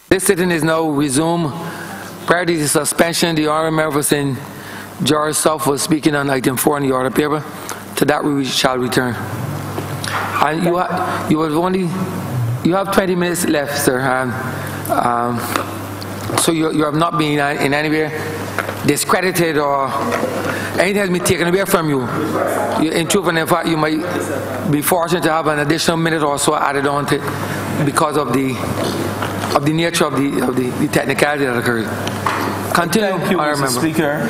This sitting is now resumed. Prior to the suspension, the Honourable Member George South was speaking on item 4 in the order paper. To that we shall return. And you have 20 minutes left, sir. So you have not been in any way discredited or anything has been taken away from you. In truth and in fact, you might be fortunate to have an additional minute or so added on to it because of the nature of the technicality that occurred. Continue, Thank you, Mr. Speaker.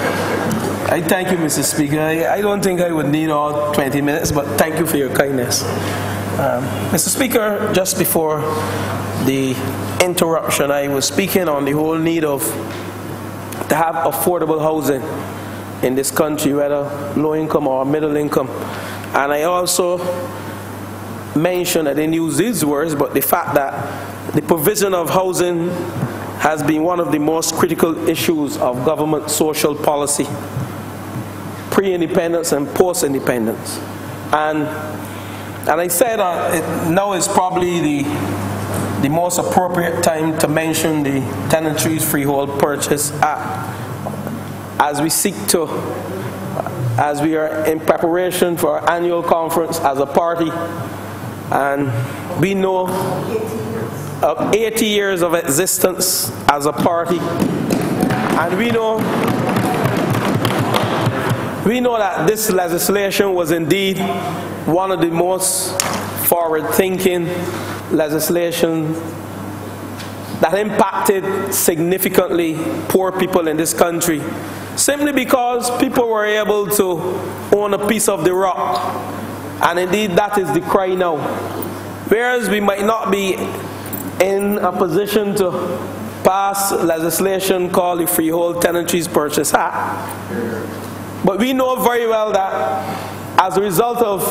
I thank you, Mr. Speaker. I don't think I would need all 20 minutes, but thank you for your kindness. Mr. Speaker, just before the interruption, I was speaking on the whole need to have affordable housing in this country, whether low income or middle income. And I also mentioned, I didn't use these words, but the fact that the provision of housing has been one of the most critical issues of government social policy, pre-independence and post-independence. And I said now is probably the most appropriate time to mention the Tenantries Freehold Purchase Act as we are in preparation for our annual conference as a party. And we know of 80 years of existence as a party, and we know that this legislation was indeed one of the most forward-thinking legislation that impacted significantly poor people in this country, simply because people were able to own a piece of the rock, and indeed that is the cry now. Whereas we might not be in a position to pass legislation called the Freehold Tenantries Purchase Act, but we know very well that as a result of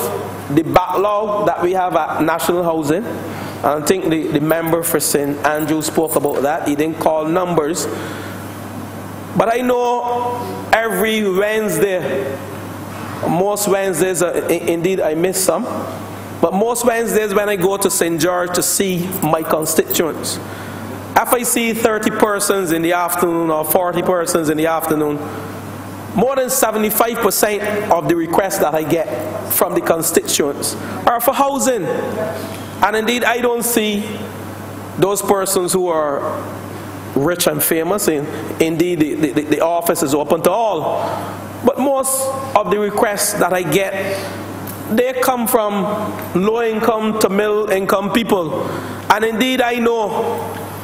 the backlog that we have at National Housing, and I think the member for St. Andrew spoke about that, he didn't call numbers, but I know every Wednesday, most Wednesdays, indeed I miss some, but most Wednesdays when I go to St. George to see my constituents, if I see 30 persons in the afternoon or 40 persons in the afternoon, more than 75% of the requests that I get from the constituents are for housing. And indeed, I don't see those persons who are rich and famous. Indeed, the office is open to all. But most of the requests that I get, they come from low-income to middle-income people. And indeed, I know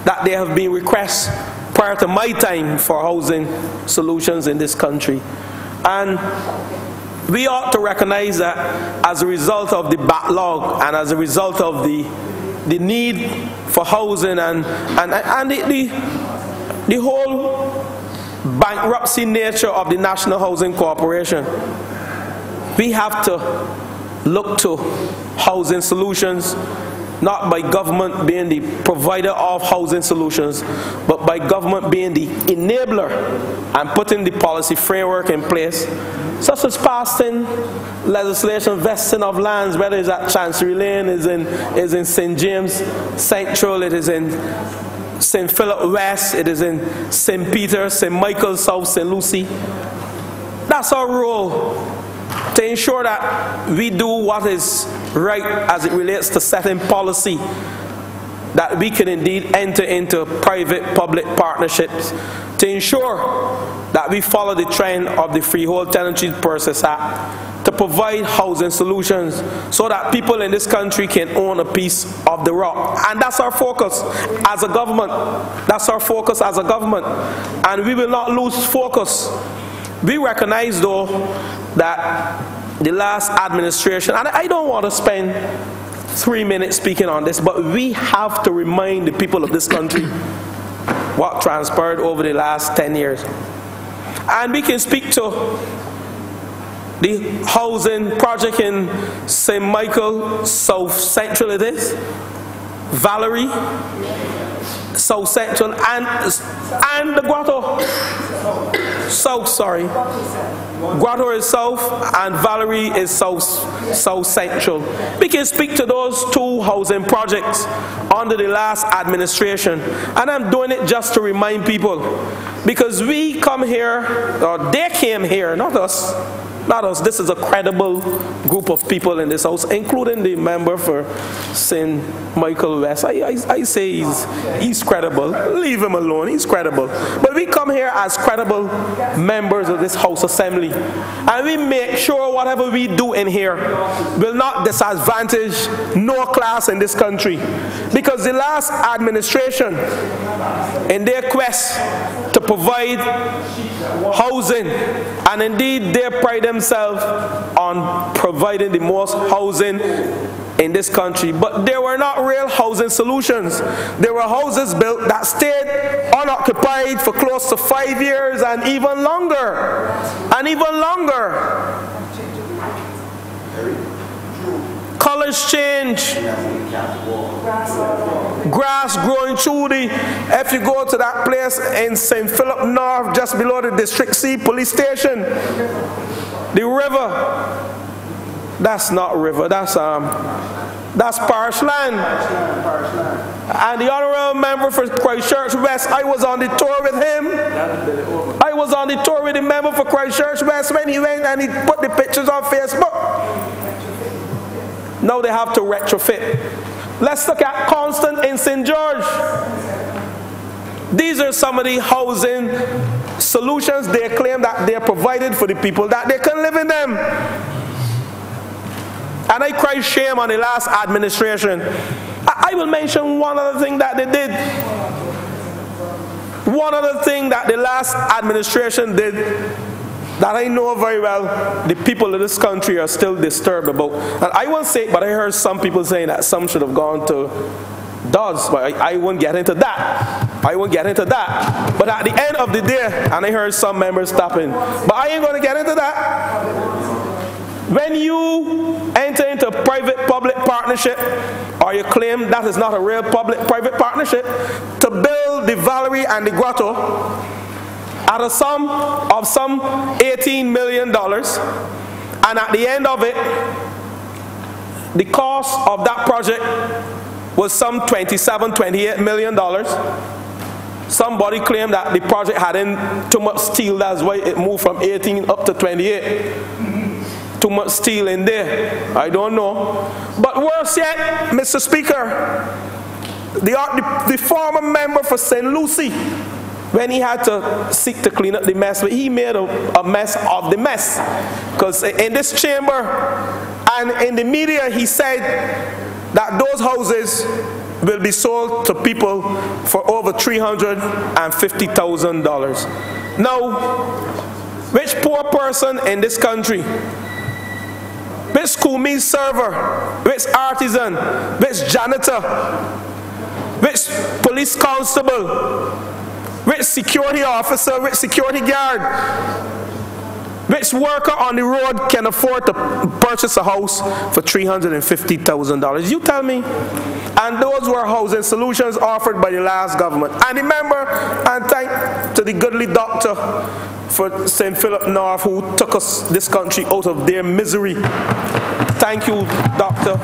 that there have been requests prior to my time for housing solutions in this country. And we ought to recognize that as a result of the backlog and as a result of the need for housing and the whole bankruptcy nature of the National Housing Corporation, we have to look to housing solutions, not by government being the provider of housing solutions, but by government being the enabler and putting the policy framework in place, such as passing legislation, vesting of lands, whether it's at Chancery Lane, is in St. James Central, it is in St. Philip West, it is in St. Peter, St. Michael South, St. Lucie. That's our role, to ensure that we do what is right as it relates to setting policy, that we can indeed enter into private-public partnerships to ensure that we follow the trend of the Freehold Tenantries Purchase Act to provide housing solutions so that people in this country can own a piece of the rock. And that's our focus as a government. That's our focus as a government. And we will not lose focus. We recognize, though, that the last administration, and I don't want to spend 3 minutes speaking on this, but we have to remind the people of this country what transpired over the last 10 years. And we can speak to the housing project in St. Michael, South Central it is, Valerie, South Central, and the Grotto. south, sorry. Grotto is south and Valerie is south central. We can speak to those two housing projects under the last administration. And I'm doing it just to remind people, because we come here, or they came here, not us. Not us. This is a credible group of people in this house, including the member for St. Michael West. I say he's credible. Leave him alone. He's credible. But we come here as credible members of this House Assembly. And we make sure whatever we do in here will not disadvantage no class in this country. Because the last administration, in their quest to provide housing, and indeed they pride themselves on providing the most housing in this country, but there were not real housing solutions. There were houses built that stayed unoccupied for close to 5 years and even longer. And even longer. Colors change. Grass growing through if you go to that place in St. Philip North, just below the District C police station, the river, that's not river, that's parish land. And the Honourable member for Christchurch West, I was on the tour with him. I was on the tour with the member for Christchurch West when he went and he put the pictures on Facebook. Now they have to retrofit. Let's look at Constant in St. George. These are some of the housing solutions they claim that they're provided for the people, that they can live in them. And I cry shame on the last administration. I will mention one other thing that they did. One other thing that the last administration did that I know very well the people of this country are still disturbed about. And I won't say it, but I heard some people saying that some should have gone to DOS, but I won't get into that. I won't get into that. But at the end of the day, and I heard some members stopping, but I ain't going to get into that. When you enter into a private-public partnership, or you claim that is not a real public-private partnership, to build the Valerie and the Grotto at a sum of some $18 million, and at the end of it, the cost of that project was some $28 million. Somebody claimed that the project had in too much steel, that's why it moved from 18 up to 28. Too much steel in there. I don't know. But worse yet, Mr. Speaker, the former member for St. Lucie, when he had to seek to clean up the mess, but he made a mess of the mess. Because in this chamber and in the media, he said that those houses will be sold to people for over $350,000. Now, which poor person in this country, which school meal server, which artisan, which janitor, which police constable, which security officer, which security guard, which worker on the road can afford to purchase a house for $350,000? You tell me. And those were housing solutions offered by the last government. And remember, and thank to the goodly doctor for St. Philip North who took this country out of their misery. Thank you, Dr.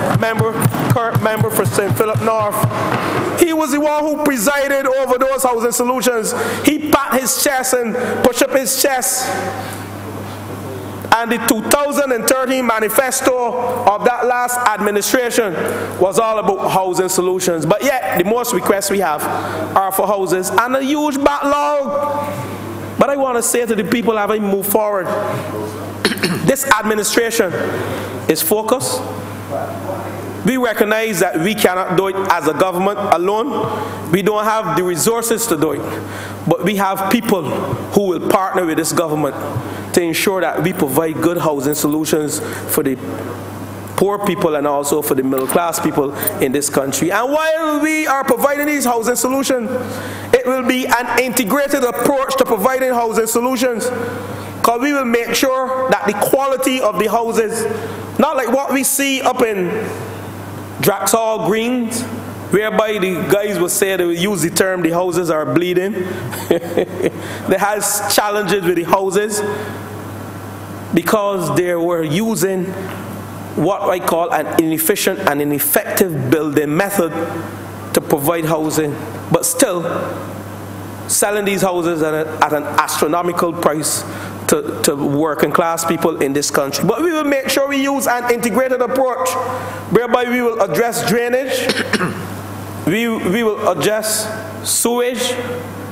Current member for St. Philip North. He was the one who presided over those housing solutions. He pat his chest and pushed up his chest. And the 2013 manifesto of that last administration was all about housing solutions. But yet, the most requests we have are for houses and a huge backlog. But I want to say to the people having moved forward, this administration is focused. We recognize that we cannot do it as a government alone. We don't have the resources to do it. But we have people who will partner with this government to ensure that we provide good housing solutions for the poor people and also for the middle class people in this country. And while we are providing these housing solutions, it will be an integrated approach to providing housing solutions, because we will make sure that the quality of the houses, not like what we see up in Draxall Greens whereby the guys would say, they would use the term, the houses are bleeding. They had challenges with the houses because they were using what I call an inefficient and ineffective building method to provide housing, but still selling these houses at an astronomical price to working class people in this country. But we will make sure we use an integrated approach whereby we will address drainage, we will address sewage,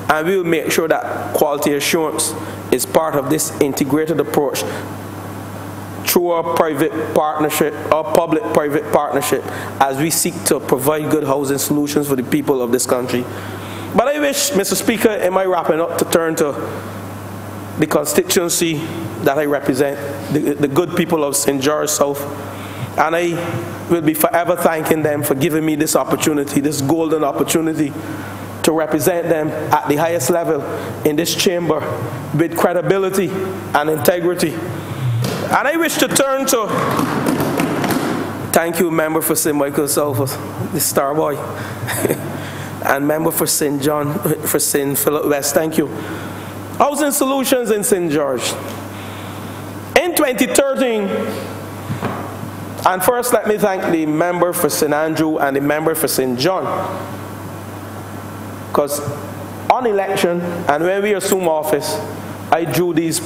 and we will make sure that quality assurance is part of this integrated approach through our private partnership, our public-private partnership, as we seek to provide good housing solutions for the people of this country. But I wish, Mr. Speaker, in my wrapping up, to turn to the constituency that I represent, the good people of St. George South. And I will be forever thanking them for giving me this opportunity, this golden opportunity, to represent them at the highest level in this chamber with credibility and integrity. And I wish to turn to, thank you, member for St. Michael South, the star boy, and member for St. John, for St. Philip West, thank you. Housing solutions in St. George. In 2013, and first let me thank the member for St. Andrew and the member for St. John, because on election and when we assume office, I drew these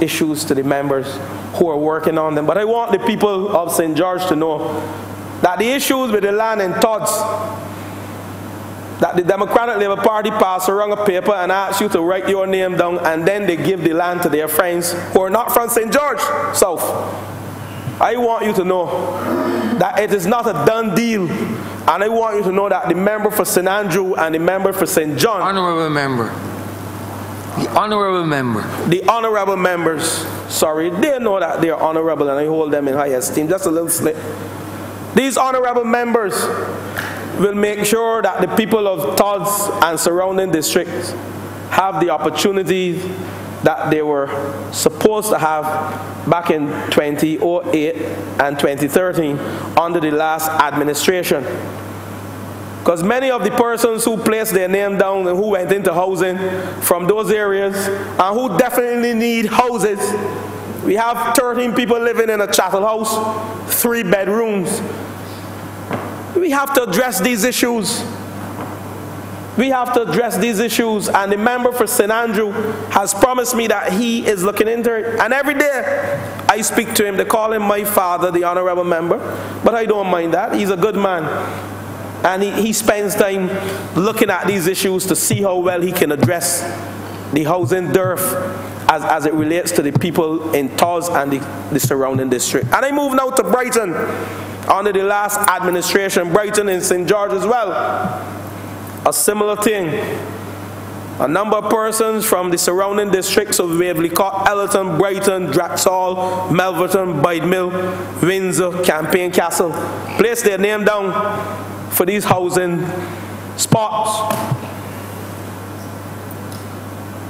issues to the members who are working on them. But I want the people of St. George to know that the issues with the land in Todd's, that the Democratic Labour Party pass around a paper and ask you to write your name down, and then they give the land to their friends who are not from St. George South. I want you to know that it is not a done deal, and I want you to know that the member for St. Andrew and the member for St. John, Honourable member, the honourable member, the honourable members, sorry, they know that they are honourable and I hold them in high esteem. Just a little slip. These honourable members will make sure that the people of Todd's and surrounding districts have the opportunities that they were supposed to have back in 2008 and 2013 under the last administration. Because many of the persons who placed their name down and who went into housing from those areas and who definitely need houses, we have 13 people living in a chattel house, 3 bedrooms. We have to address these issues. We have to address these issues, and the member for St. Andrew has promised me that he is looking into it. And every day I speak to him. They call him my father, the honourable member, but I don't mind that. He's a good man. And he spends time looking at these issues to see how well he can address the housing dearth as it relates to the people in Toz and the surrounding district. And I move now to Brighton. Under the last administration, Brighton and St. George as well, a similar thing. A number of persons from the surrounding districts of Waverley Court, Ellerton, Brighton, Draxall, Melverton, Bide Mill, Windsor, Campaign Castle placed their name down for these housing spots.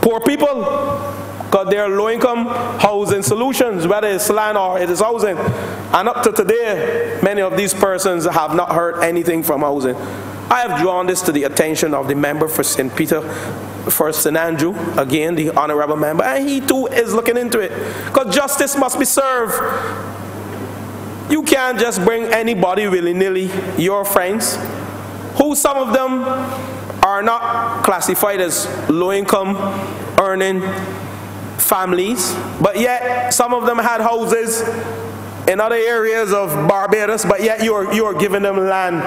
Poor people, because they are low-income housing solutions, whether it's land or it is housing. And up to today, many of these persons have not heard anything from housing. I have drawn this to the attention of the member for St. Peter, for St. Andrew, again, the honourable member, and he too is looking into it. Because justice must be served. You can't just bring anybody willy-nilly, your friends, who some of them are not classified as low-income earning families, but yet some of them had houses in other areas of Barbados, but yet you are giving them land.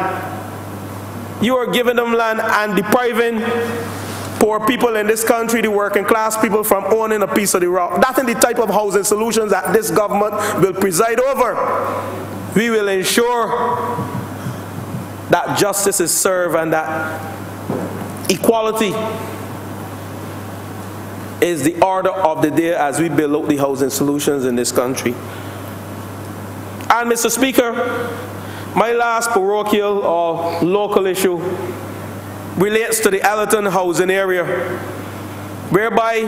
You are giving them land and depriving poor people in this country, the working class people, from owning a piece of the rock. That's the type of housing solutions that this government will preside over. We will ensure that justice is served and that equality is the order of the day as we build out the housing solutions in this country. And Mr. Speaker, my last parochial or local issue relates to the Ellerton housing area, whereby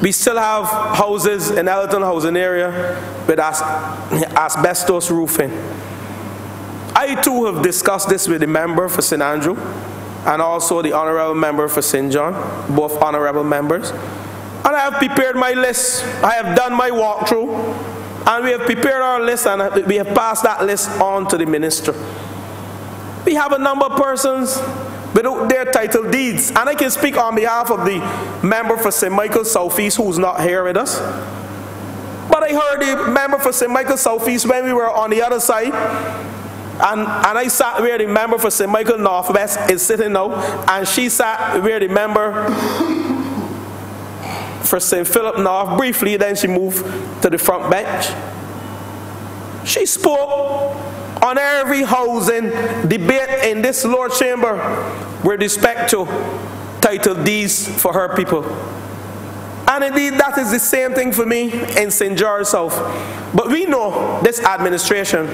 we still have houses in Ellerton housing area with asbestos roofing. I too have discussed this with the member for St. Andrew and also the honourable member for St. John, both honourable members. And I have prepared my list. I have done my walkthrough, and we have prepared our list, and we have passed that list on to the minister. We have a number of persons without their title deeds, and I can speak on behalf of the member for St. Michael Southeast, who's not here with us. But I heard the member for St. Michael Southeast when we were on the other side, and I sat where the member for St. Michael Northwest is sitting now, and she sat where the member for St. Philip North briefly, then she moved to the front bench. She spoke on every housing debate in this Lord Chamber with respect to title deeds for her people. And indeed, that is the same thing for me in St. George South. But we know this administration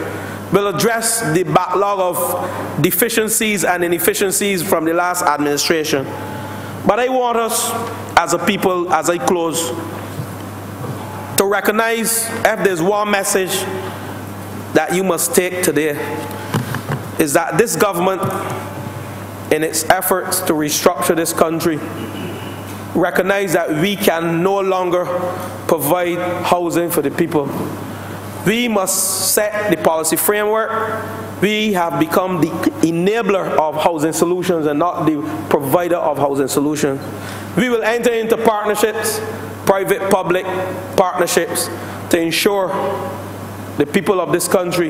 will address the backlog of deficiencies and inefficiencies from the last administration. But I want us as a people, as I close, to recognize if there's one message that you must take today, is that this government, in its efforts to restructure this country, recognize that we can no longer provide housing for the people. We must set the policy framework. We have become the enabler of housing solutions and not the provider of housing solutions. We will enter into partnerships, private-public partnerships, to ensure the people of this country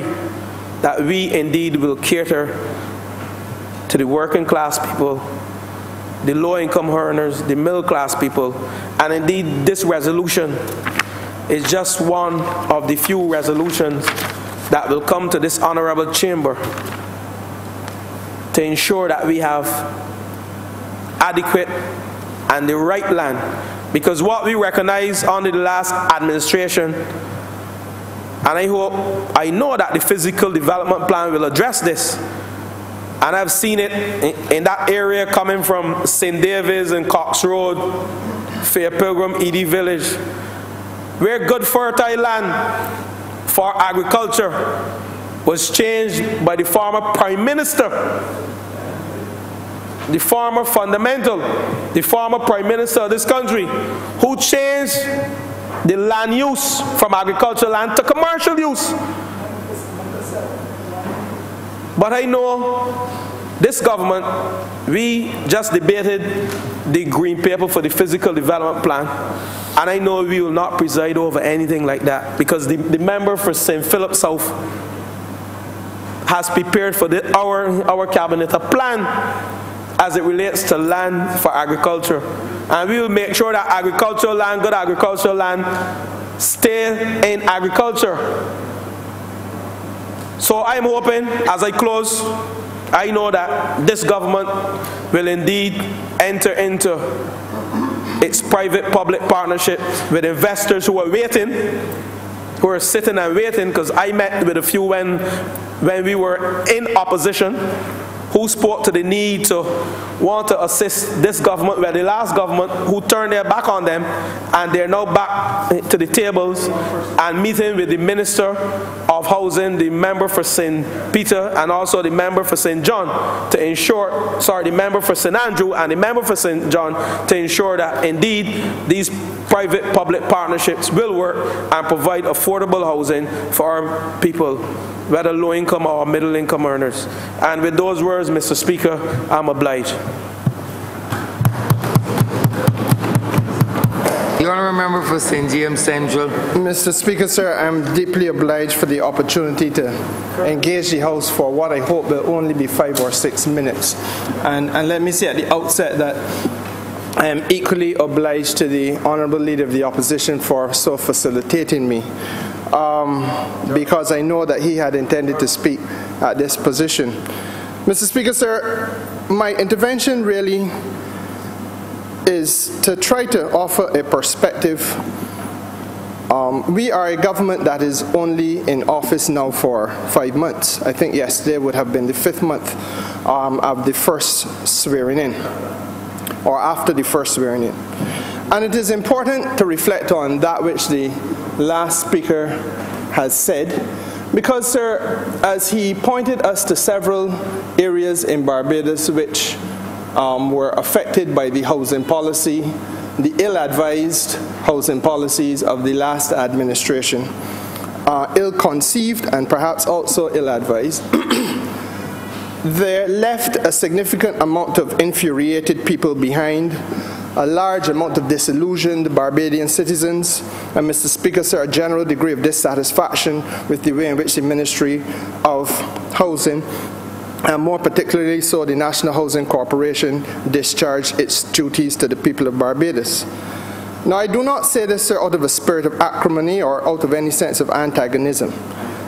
that we indeed will cater to the working class people, the low-income earners, the middle-class people. And indeed, this resolution is just one of the few resolutions that will come to this honourable chamber to ensure that we have adequate and the right land. Because what we recognize under the last administration, and I know that the physical development plan will address this, and I've seen it in that area coming from St. David's and Cox Road, Fair Pilgrim, Edie Village, where good fertile land for agriculture was changed by the former Prime Minister, the former fundamental, the former Prime Minister of this country, who changed the land use from agricultural land to commercial use. But I know this government, we just debated the green paper for the physical development plan, and I know we will not preside over anything like that, because the member for St. Philip South has prepared for our cabinet a plan as it relates to land for agriculture. And we will make sure that agricultural land, good agricultural land, stay in agriculture. So I'm hoping, as I close, I know that this government will indeed enter into its private-public partnership with investors who are waiting, who are sitting and waiting, because I met with a few when we were in opposition, who spoke to the need to want to assist this government, where the last government who turned their back on them, and they're now back to the tables and meeting with the Minister of Housing, the member for St. Peter, and also the member for St. John, to ensure, the member for St. Andrew and the member for St. John, to ensure that indeed these private-public partnerships will work and provide affordable housing for our people, whether low-income or middle-income earners. And with those words, Mr. Speaker, I'm obliged. The honourable member for St. James Central. Mr. Speaker, sir, I'm deeply obliged for the opportunity to engage the House for what I hope will only be 5 or 6 minutes. And let me say at the outset that I am equally obliged to the Honourable Leader of the Opposition for so facilitating me, because I know that he had intended to speak at this position. Mr. Speaker, sir, my intervention really is to try to offer a perspective. We are a government that is only in office now for 5 months. I think yesterday would have been the 5th month of the first swearing in, or after the first swearing in. And it is important to reflect on that which the last speaker has said, Because, sir, as he pointed us to several areas in Barbados which were affected by the housing policy, the ill-advised housing policies of the last administration, ill-conceived and perhaps also ill-advised, they left a significant amount of infuriated people behind, a large amount of disillusioned Barbadian citizens, and, Mr. Speaker, sir, a general degree of dissatisfaction with the way in which the Ministry of Housing, and more particularly so the National Housing Corporation, discharged its duties to the people of Barbados. Now, I do not say this, sir, out of a spirit of acrimony or out of any sense of antagonism.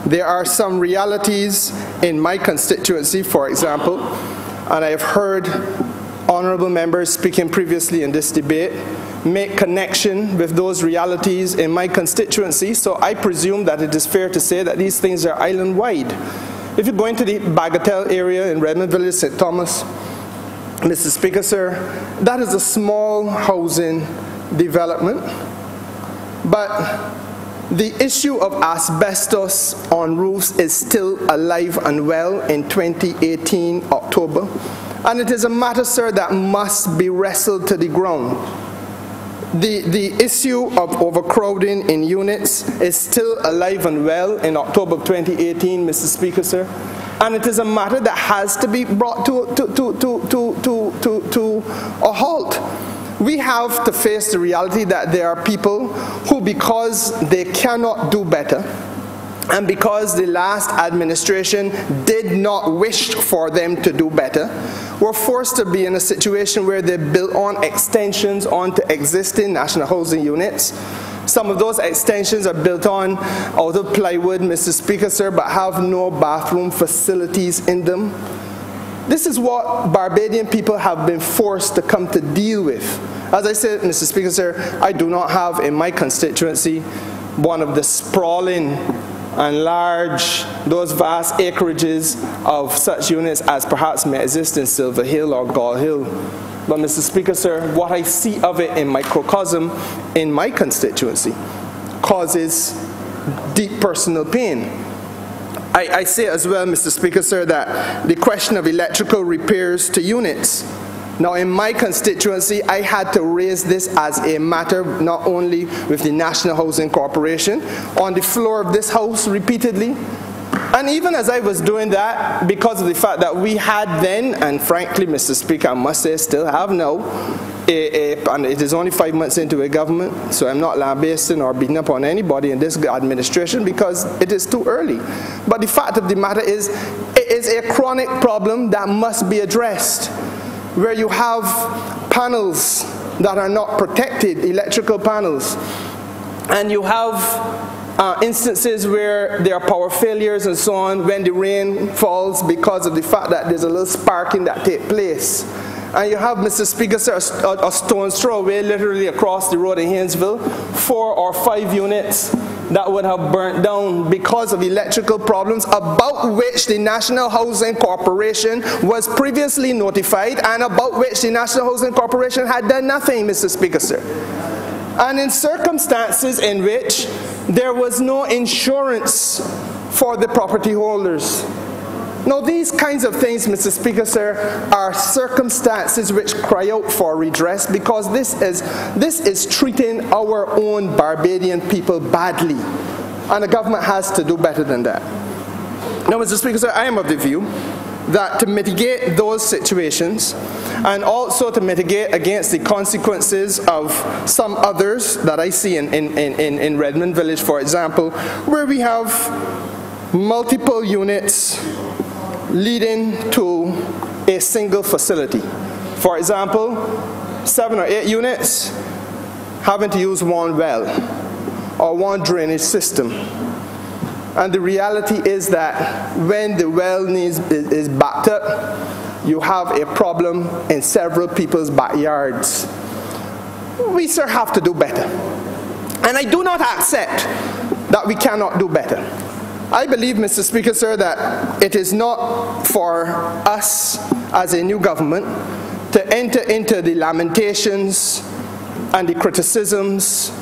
There are some realities in my constituency, for example, and I have heard honourable members speaking previously in this debate make connection with those realities in my constituency, so I presume that it is fair to say that these things are island-wide. If you go into the Bagatelle area in Redmond Village, St. Thomas, Mr. Speaker, sir, that is a small housing development, but the issue of asbestos on roofs is still alive and well in 2018 October. And it is a matter, sir, that must be wrestled to the ground. The issue of overcrowding in units is still alive and well in October of 2018, Mr. Speaker, sir. And it is a matter that has to be brought to a halt. We have to face the reality that there are people who, because they cannot do better, and because the last administration did not wish for them to do better, were forced to be in a situation where they built on extensions onto existing national housing units. Some of those extensions are built on out of plywood, Mr. Speaker, sir, but have no bathroom facilities in them. This is what Barbadian people have been forced to come to deal with. As I said, Mr. Speaker, sir, I do not have in my constituency one of the sprawling and large, those vast acreages of such units as perhaps may exist in Silver Hill or Gull Hill. But, Mr. Speaker, sir, what I see of it in microcosm in my constituency causes deep personal pain. I say as well, Mr. Speaker, sir, that the question of electrical repairs to units. Now, in my constituency, I had to raise this as a matter not only with the National Housing Corporation, on the floor of this House repeatedly, and even as I was doing that, because of the fact that we had then, and frankly, Mr. Speaker, I must say still have now, and it is only 5 months into a government, so I'm not lambasting or beating up on anybody in this administration because it is too early. But the fact of the matter is, it is a chronic problem that must be addressed, where you have panels that are not protected, electrical panels, and you have instances where there are power failures and so on when the rain falls because of the fact that there's a little sparking that takes place. And you have, Mr. Speaker, sir, a stone's throw away literally across the road in Haynesville, 4 or 5 units that would have burnt down because of electrical problems about which the National Housing Corporation was previously notified and about which the National Housing Corporation had done nothing, Mr. Speaker, sir. And in circumstances in which there was no insurance for the property holders. Now, these kinds of things, Mr. Speaker, sir, are circumstances which cry out for redress, because this is treating our own Barbadian people badly, and the government has to do better than that. Now, Mr. Speaker, sir, I am of the view that to mitigate those situations, and also to mitigate against the consequences of some others that I see in Redmond Village, for example, where we have multiple units leading to a single facility. For example, 7 or 8 units having to use one well or one drainage system. And the reality is that when the well is backed up, you have a problem in several people's backyards. We, sir, have to do better. And I do not accept that we cannot do better. I believe, Mr. Speaker, sir, that it is not for us as a new government to enter into the lamentations and the criticisms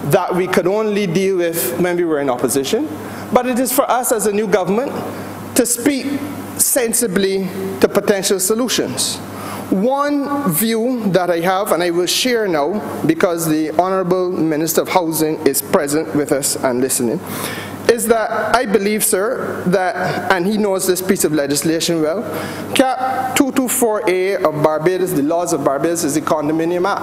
that we could only deal with when we were in opposition, but it is for us as a new government to speak sensibly to potential solutions. One view that I have, and I will share now because the Honourable Minister of Housing is present with us and listening, is that I believe, sir, that, and he knows this piece of legislation well, Cap 224A of Barbados, the laws of Barbados, is the Condominium Act.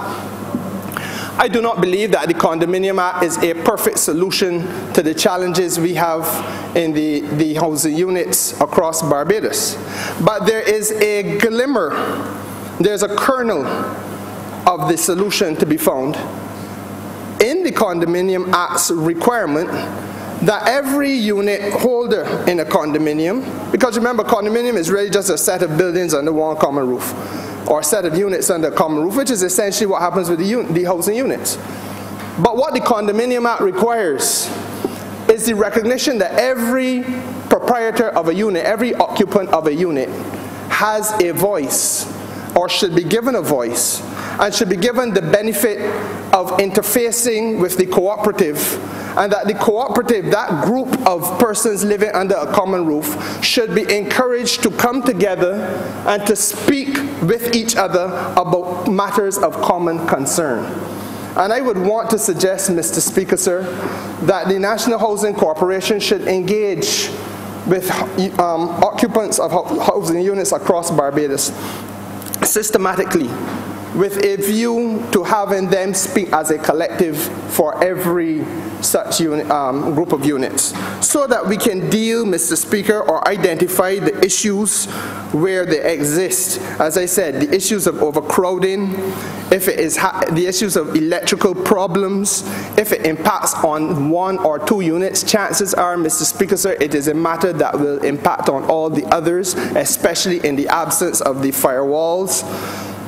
I do not believe that the Condominium Act is a perfect solution to the challenges we have in the housing units across Barbados. But there is a glimmer, there's a kernel of the solution to be found in the Condominium Act's requirement that every unit holder in a condominium, because remember, condominium is really just a set of buildings under one common roof, or a set of units under a common roof, which is essentially what happens with the housing units. But what the Condominium Act requires is the recognition that every proprietor of a unit, every occupant of a unit, has a voice, or should be given a voice, and should be given the benefit of interfacing with the cooperative, and that the cooperative, that group of persons living under a common roof, should be encouraged to come together and to speak with each other about matters of common concern. And I would want to suggest, Mr. Speaker, sir, that the National Housing Corporation should engage with occupants of housing units across Barbados systematically, with a view to having them speak as a collective for every such unit, group of units, so that we can deal, Mr. Speaker, or identify the issues where they exist. As I said, the issues of overcrowding, if it is the issues of electrical problems, if it impacts on one or two units, chances are, Mr. Speaker, sir, it is a matter that will impact on all the others, especially in the absence of the firewalls.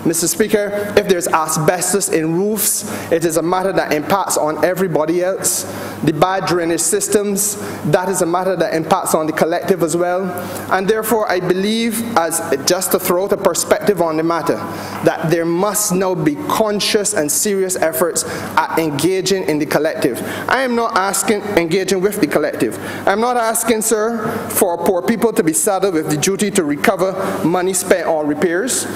Mr. Speaker, if there's asbestos in roofs, it is a matter that impacts on everybody else. The bad drainage systems, that is a matter that impacts on the collective as well. And therefore, I believe, as just to throw out a perspective on the matter, that there must now be conscious and serious efforts at engaging in the collective. I am not asking engaging with the collective. I'm not asking, sir, for poor people to be saddled with the duty to recover money spent on repairs.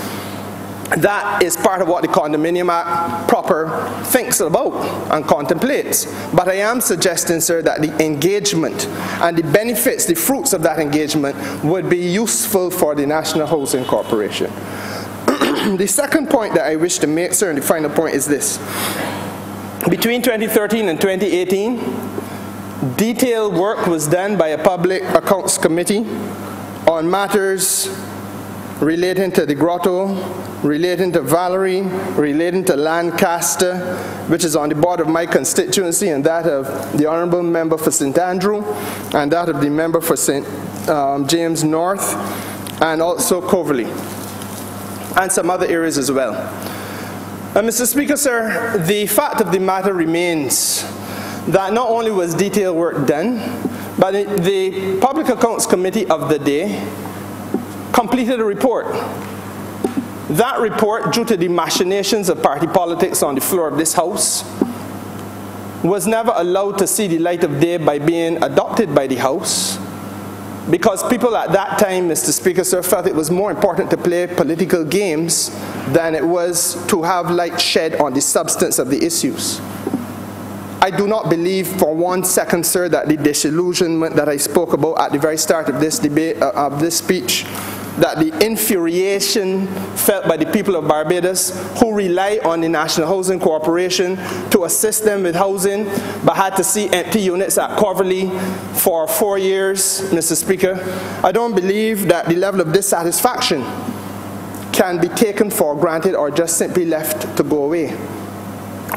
That is part of what the Condominium Act proper thinks about and contemplates. But I am suggesting, sir, that the engagement and the benefits, the fruits of that engagement would be useful for the National Housing Corporation. The second point that I wish to make, sir, and the final point is this. Between 2013 and 2018, detailed work was done by a Public Accounts Committee on matters relating to the Grotto, relating to Valerie, relating to Lancaster, which is on the board of my constituency, and that of the Honourable Member for St. Andrew, and that of the member for St. James North, and also Coverley, and some other areas as well. Mr. Speaker, sir, the fact of the matter remains that not only was detailed work done, but the Public Accounts Committee of the day completed a report. That report, due to the machinations of party politics on the floor of this House, was never allowed to see the light of day by being adopted by the House, because people at that time, Mr. Speaker, sir, felt it was more important to play political games than it was to have light shed on the substance of the issues. I do not believe for 1 second, sir, that the disillusionment that I spoke about at the very start of this debate, of this speech, that the infuriation felt by the people of Barbados who rely on the National Housing Corporation to assist them with housing, but had to see empty units at Coverley for 4 years, Mr. Speaker. I don't believe that the level of dissatisfaction can be taken for granted or just simply left to go away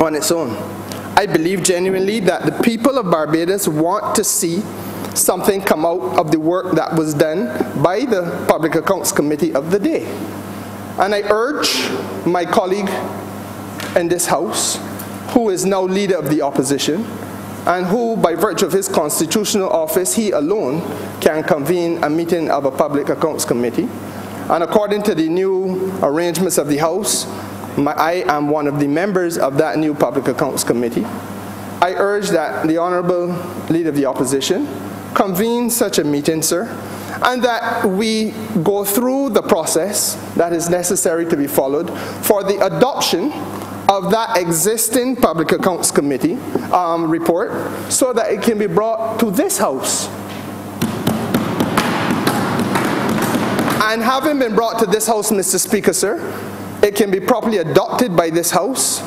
on its own. I believe genuinely that the people of Barbados want to see something come out of the work that was done by the Public Accounts Committee of the day. And I urge my colleague in this House, who is now leader of the opposition, and who, by virtue of his constitutional office, he alone can convene a meeting of a Public Accounts Committee. And according to the new arrangements of the House, I am one of the members of that new Public Accounts Committee. I urge that the Honourable Leader of the Opposition convene such a meeting, sir, and that we go through the process that is necessary to be followed for the adoption of that existing Public Accounts Committee report so that it can be brought to this House. And having been brought to this House, Mr. Speaker, sir, it can be properly adopted by this House,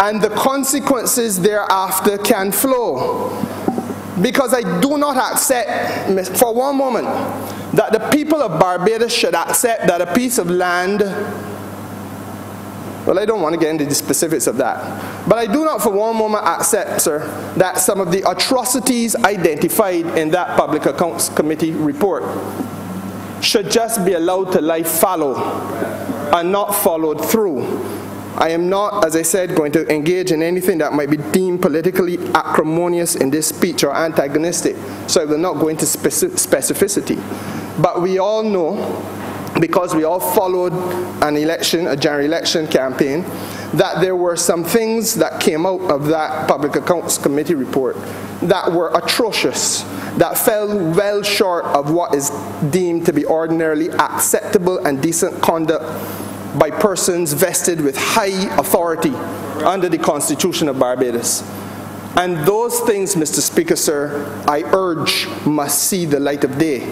and the consequences thereafter can flow. Because I do not accept, for one moment, that the people of Barbados should accept that a piece of land, well, I don't want to get into the specifics of that, but I do not for one moment accept, sir, that some of the atrocities identified in that Public Accounts Committee report should just be allowed to lie fallow and not followed through. I am not, as I said, going to engage in anything that might be deemed politically acrimonious in this speech or antagonistic, so I will not go into specificity. But we all know, because we all followed an election, a general election campaign, that there were some things that came out of that Public Accounts Committee report that were atrocious, that fell well short of what is deemed to be ordinarily acceptable and decent conduct by persons vested with high authority under the Constitution of Barbados. And those things, Mr. Speaker, sir, I urge must see the light of day.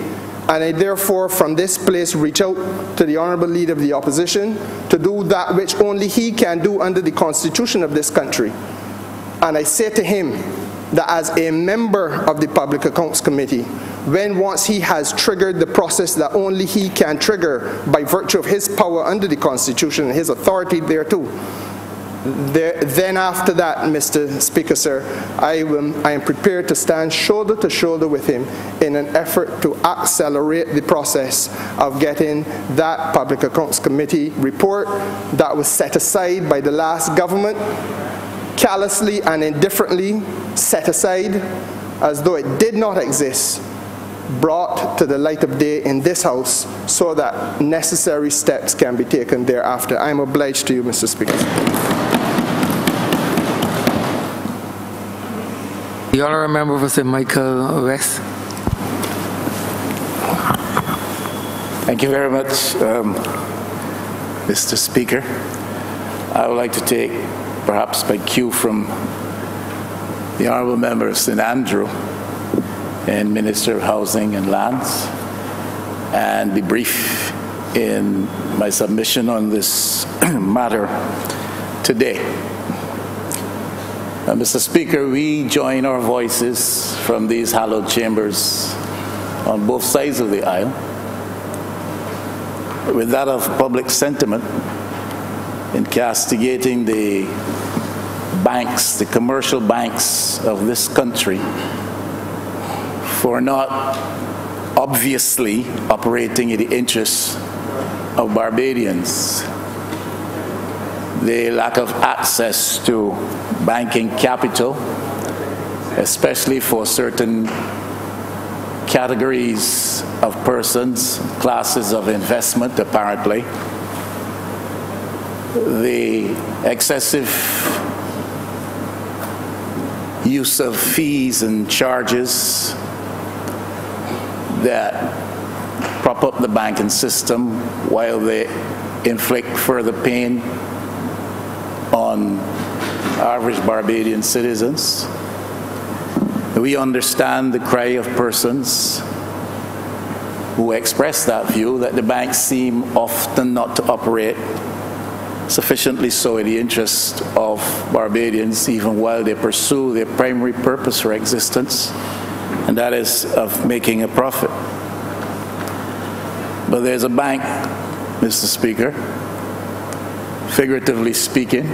And I therefore from this place reach out to the Honourable Leader of the Opposition to do that which only he can do under the Constitution of this country. And I say to him that as a member of the Public Accounts Committee, when once he has triggered the process that only he can trigger by virtue of his power under the Constitution and his authority thereto, then after that, Mr. Speaker, sir, I am prepared to stand shoulder to shoulder with him in an effort to accelerate the process of getting that Public Accounts Committee report that was set aside by the last government, callously and indifferently set aside as though it did not exist, brought to the light of day in this House so that necessary steps can be taken thereafter. I am obliged to you, Mr. Speaker. The honourable member for St. Michael West. Thank you very much, Mr. Speaker. I would like to take, perhaps by cue from the Honourable Member of St. Andrew and Minister of Housing and Lands, and be brief in my submission on this matter today. Mr. Speaker, we join our voices from these hallowed chambers on both sides of the aisle with that of public sentiment in castigating the banks, the commercial banks of this country, for not obviously operating in the interests of Barbadians. The lack of access to banking capital, especially for certain categories of persons, classes of investment apparently, the excessive use of fees and charges that prop up the banking system while they inflict further pain on average Barbadian citizens. We understand the cry of persons who express that view, that the banks seem often not to operate sufficiently so in the interest of Barbadians, even while they pursue their primary purpose for existence, and that is of making a profit. But there's a bank, Mr. Speaker, figuratively speaking,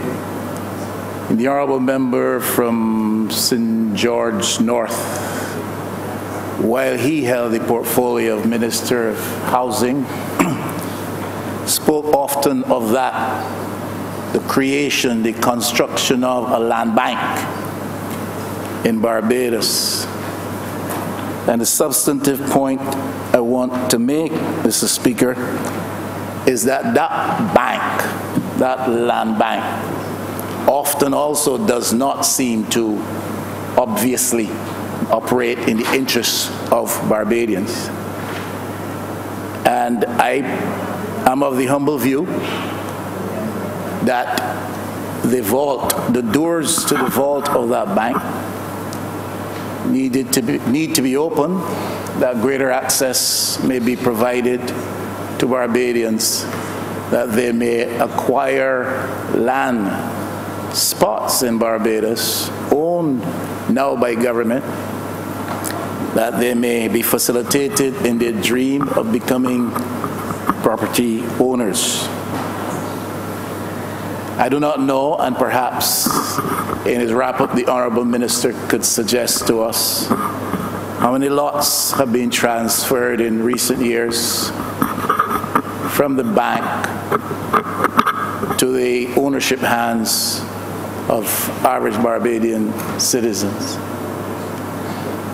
the Honourable Member from St. George North, while he held the portfolio of Minister of Housing, spoke often of that, the creation, the construction of a land bank in Barbados. And the substantive point I want to make, Mr. Speaker, is that that bank, that land bank, often also does not seem to obviously operate in the interests of Barbadians. And I am of the humble view that the doors to the vault of that bank need to be open, that greater access may be provided to Barbadians, that they may acquire land, spots in Barbados, owned now by government, that they may be facilitated in their dream of becoming property owners. I do not know, and perhaps in his wrap-up the Honourable Minister could suggest to us how many lots have been transferred in recent years from the bank to the ownership hands of average Barbadian citizens.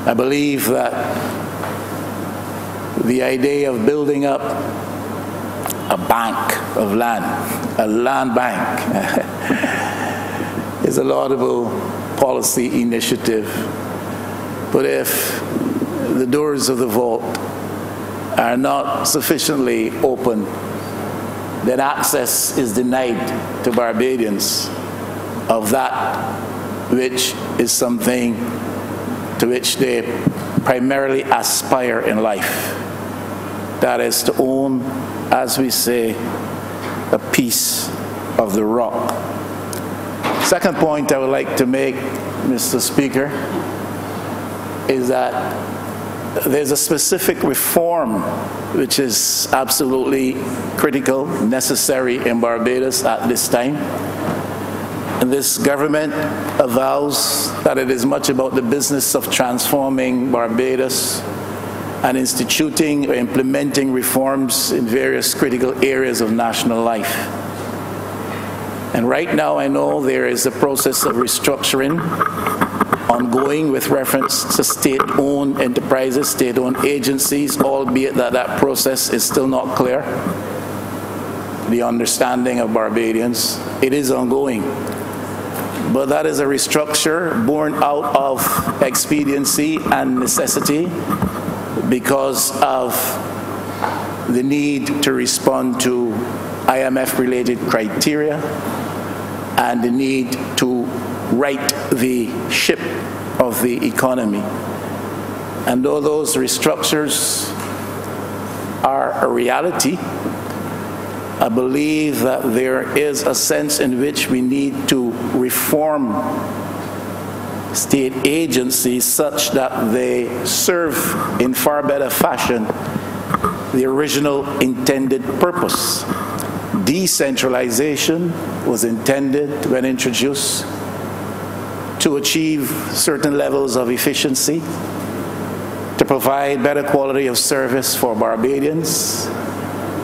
I believe that the idea of building up a bank of land, a land bank, is a laudable policy initiative. But if the doors of the vault are not sufficiently open, then access is denied to Barbadians of that which is something to which they primarily aspire in life. That is to own, as we say, a piece of the rock. Second point I would like to make, Mr. Speaker, is that there's a specific reform which is absolutely critical, necessary in Barbados at this time. And this government avows that it is much about the business of transforming Barbados and instituting or implementing reforms in various critical areas of national life. And right now I know there is a process of restructuring ongoing with reference to state-owned enterprises, state-owned agencies, albeit that that process is still not clear. The understanding of Barbadians, it is ongoing. But that is a restructure born out of expediency and necessity because of the need to respond to IMF-related criteria and the need to right the ship of the economy. And though those restructures are a reality, I believe that there is a sense in which we need to reform state agencies such that they serve in far better fashion the original intended purpose. Decentralization was intended, when introduced, to achieve certain levels of efficiency, to provide better quality of service for Barbadians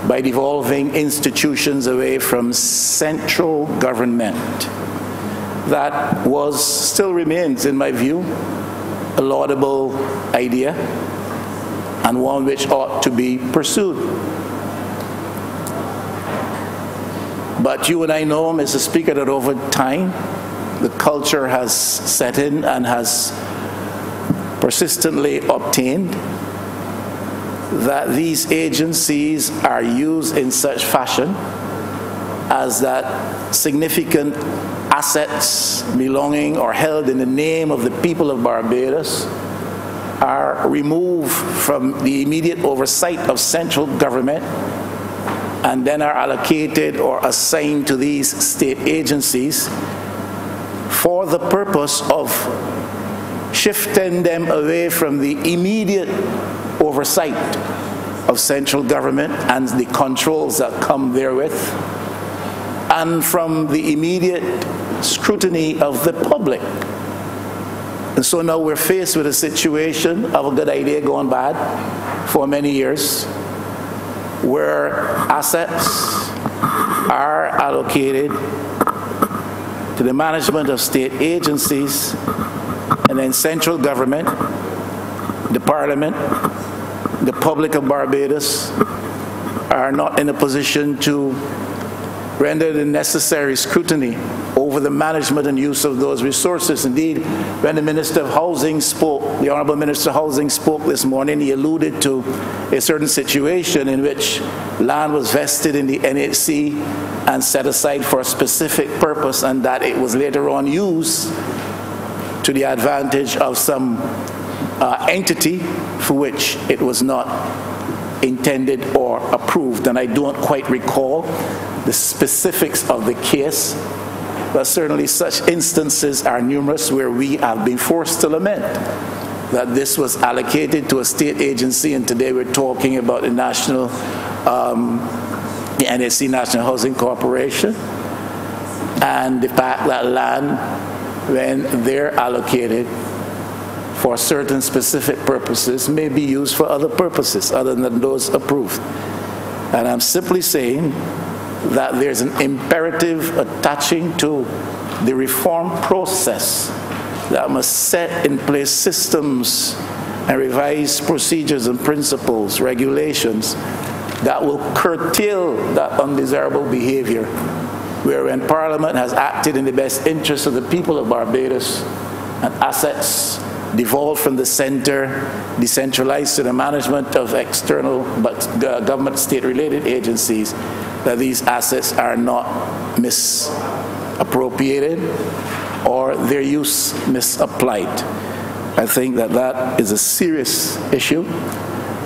by devolving institutions away from central government. That still remains, in my view, a laudable idea and one which ought to be pursued. But you and I know, Mr. Speaker, that over time, the culture has set in and has persistently obtained that these agencies are used in such fashion as that significant assets belonging or held in the name of the people of Barbados are removed from the immediate oversight of central government and then are allocated or assigned to these state agencies for the purpose of shifting them away from the immediate oversight of central government and the controls that come therewith, and from the immediate scrutiny of the public. And so now we're faced with a situation of a good idea gone bad for many years, where assets are allocated to the management of state agencies, and then central government, the parliament, the public of Barbados are not in a position to render the necessary scrutiny over the management and use of those resources. Indeed, when the Minister of Housing spoke, the Honourable Minister of Housing spoke this morning, he alluded to a certain situation in which land was vested in the NHC and set aside for a specific purpose, and that it was later on used to the advantage of some entity for which it was not intended or approved. And I don't quite recall the specifics of the case, but certainly such instances are numerous where we have been forced to lament that this was allocated to a state agency, and today we're talking about the national, the NHC, National Housing Corporation, and the fact that land, when they're allocated for certain specific purposes, may be used for other purposes other than those approved. And I'm simply saying that there's an imperative attaching to the reform process that must set in place systems and revise procedures and principles, regulations that will curtail that undesirable behavior, where when Parliament has acted in the best interest of the people of Barbados and assets devolved from the center, decentralized to the management of external but government state-related agencies, that these assets are not misappropriated or their use misapplied. I think that that is a serious issue.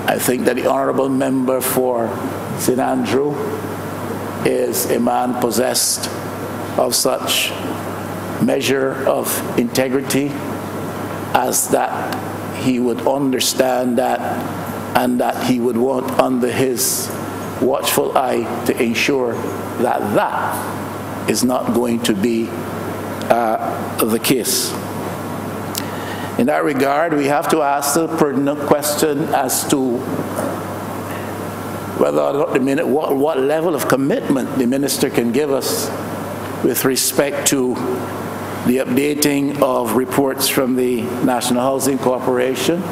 I think that the Honourable Member for St. Andrew is a man possessed of such measure of integrity as that he would understand that, and that he would want under his watchful eye to ensure that that is not going to be the case. In that regard, we have to ask the pertinent question as to whether or not what level of commitment the minister can give us with respect to the updating of reports from the National Housing Corporation.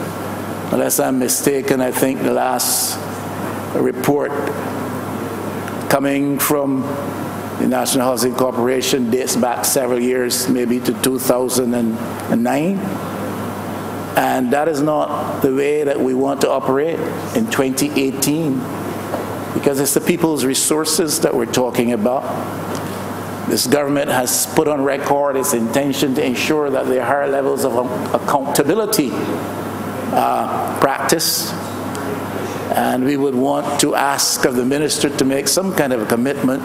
Unless I'm mistaken, I think the last report coming from the National Housing Corporation dates back several years, maybe to 2009. And that is not the way that we want to operate in 2018, because it's the people's resources that we're talking about. This government has put on record its intention to ensure that there are higher levels of accountability practiced, and we would want to ask of the minister to make some kind of a commitment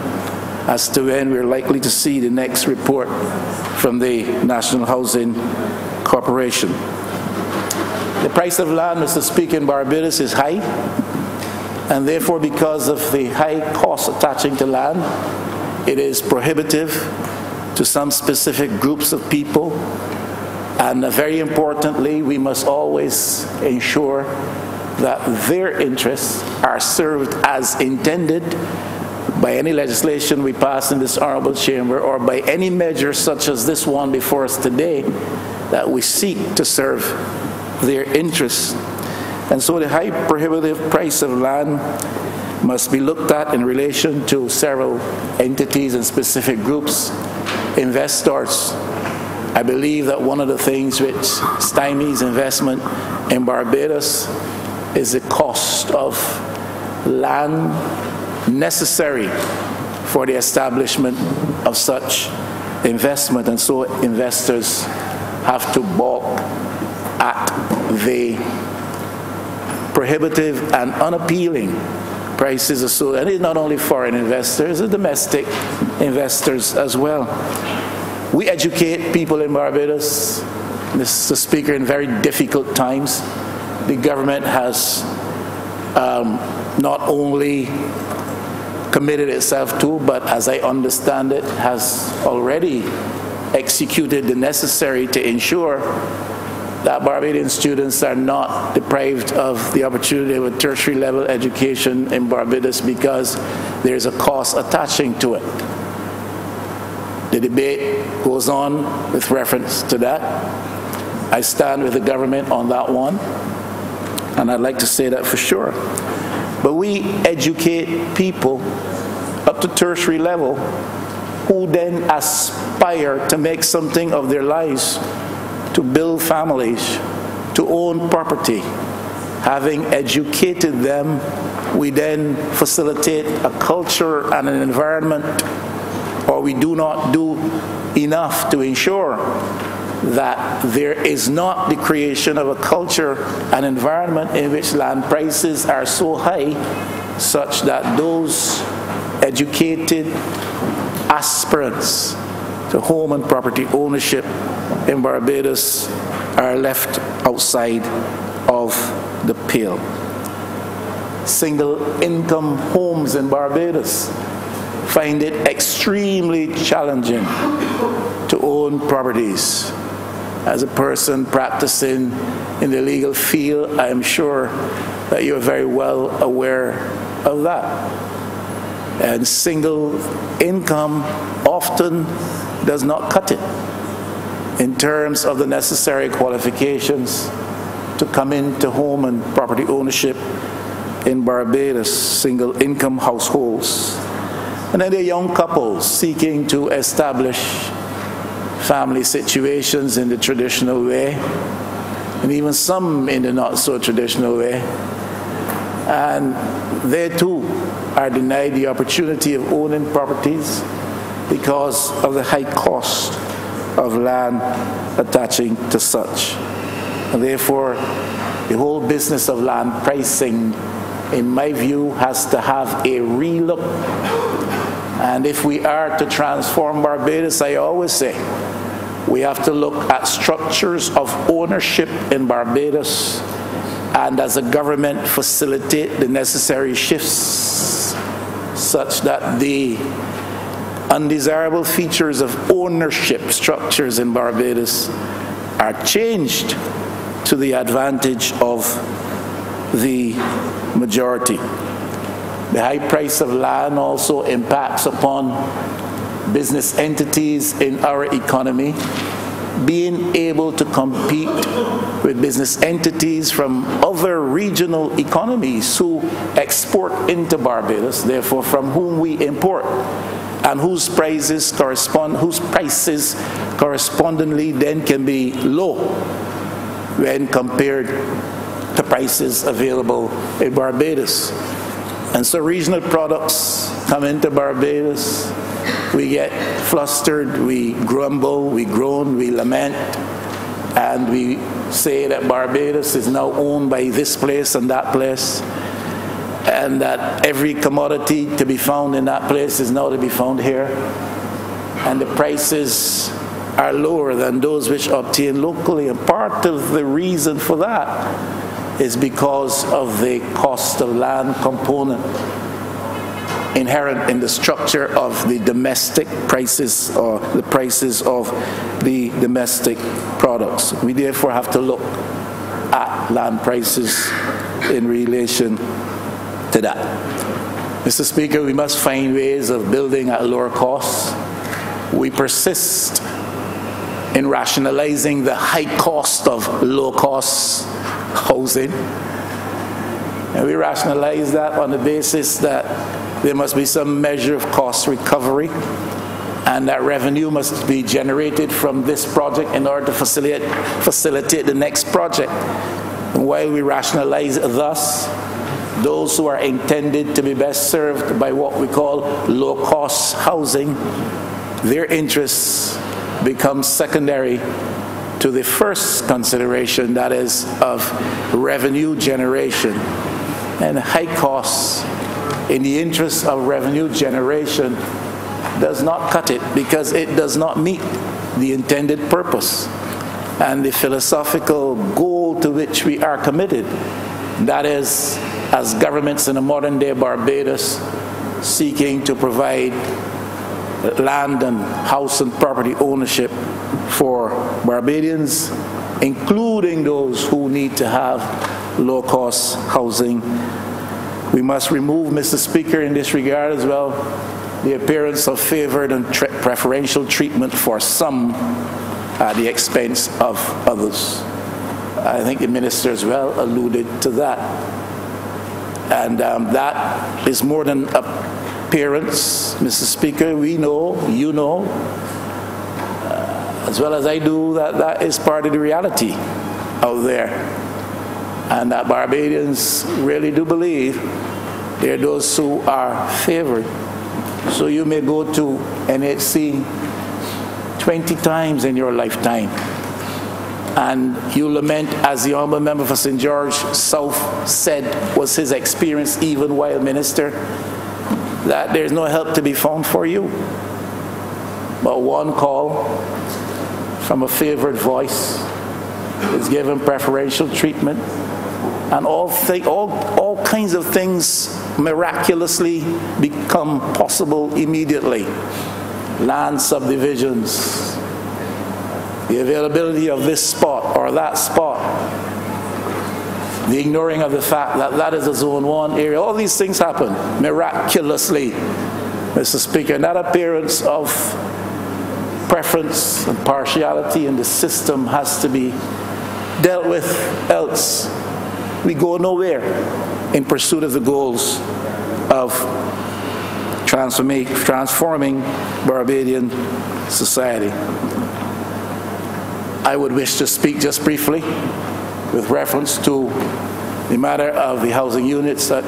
as to when we're likely to see the next report from the National Housing Corporation. The price of land, Mr. Speaker, in Barbados is high, and therefore, because of the high cost attaching to land, it is prohibitive to some specific groups of people. And very importantly, we must always ensure that their interests are served as intended by any legislation we pass in this honourable chamber, or by any measure such as this one before us today, that we seek to serve their interests. And so the high prohibitive price of land must be looked at in relation to several entities and specific groups, investors. I believe that one of the things which stymies investment in Barbados is the cost of land necessary for the establishment of such investment, and so investors have to balk at the prohibitive and unappealing prices associated. And it's not only foreign investors, it's domestic investors as well. We educate people in Barbados, Mr. Speaker, in very difficult times. The government has not only committed itself to, but as I understand it, has already executed the necessary to ensure that Barbadian students are not deprived of the opportunity of a tertiary level education in Barbados because there's a cost attaching to it. The debate goes on with reference to that. I stand with the government on that one, and I'd like to say that for sure. But we educate people up to tertiary level who then aspire to make something of their lives, to build families, to own property. Having educated them, we then facilitate a culture and an environment, or we do not do enough to ensure that there is not the creation of a culture and environment in which land prices are so high such that those educated aspirants to home and property ownership in Barbados are left outside of the pale. Single income homes in Barbados find it extremely challenging to own properties. As a person practicing in the legal field, I am sure that you're very well aware of that. And single income often does not cut it in terms of the necessary qualifications to come into home and property ownership in Barbados, single income households. And then there are young couples seeking to establish family situations in the traditional way, and even some in the not so traditional way. And they too are denied the opportunity of owning properties because of the high cost of land attaching to such. And therefore, the whole business of land pricing, in my view, has to have a relook. And if we are to transform Barbados, I always say, we have to look at structures of ownership in Barbados, and as a government facilitate the necessary shifts such that the undesirable features of ownership structures in Barbados are changed to the advantage of the majority. The high price of land also impacts upon business entities in our economy being able to compete with business entities from other regional economies who export into Barbados, therefore from whom we import, and whose prices correspondingly then can be low when compared to prices available in Barbados. And so regional products come into Barbados, we get flustered, we grumble, we groan, we lament, and we say that Barbados is now owned by this place and that place, and that every commodity to be found in that place is now to be found here, and the prices are lower than those which obtain locally. And part of the reason for that is because of the cost of land component inherent in the structure of the domestic prices, or the prices of the domestic products. We therefore have to look at land prices in relation to that. Mr. Speaker, we must find ways of building at lower costs. We persist in rationalizing the high cost of low-cost housing. And we rationalize that on the basis that there must be some measure of cost recovery, and that revenue must be generated from this project in order to facilitate the next project. And while we rationalize thus, those who are intended to be best served by what we call low-cost housing, their interests become secondary to the first consideration, that is, of revenue generation. And high costs in the interest of revenue generation does not cut it, because it does not meet the intended purpose and the philosophical goal to which we are committed. That is, as governments in a modern day Barbados seeking to provide land and house and property ownership for Barbadians, including those who need to have low-cost housing. We must remove, Mr. Speaker, in this regard as well, the appearance of favored and preferential treatment for some at the expense of others. I think the minister as well alluded to that. And that is more than parents, Mr. Speaker, we know, you know, as well as I do, that is part of the reality out there. And that Barbadians really do believe there are those who are favored. So you may go to NHC 20 times in your lifetime, and you lament, as the Honourable Member for St. George South said was his experience even while minister, that there's no help to be found for you. But one call from a favored voice is given preferential treatment, and all kinds of things miraculously become possible immediately. Land subdivisions, the availability of this spot or that spot, the ignoring of the fact that that is a Zone 1 area. All these things happen miraculously, Mr. Speaker. And that appearance of preference and partiality in the system has to be dealt with, else we go nowhere in pursuit of the goals of transforming Barbadian society. I would wish to speak just briefly with reference to the matter of the housing units at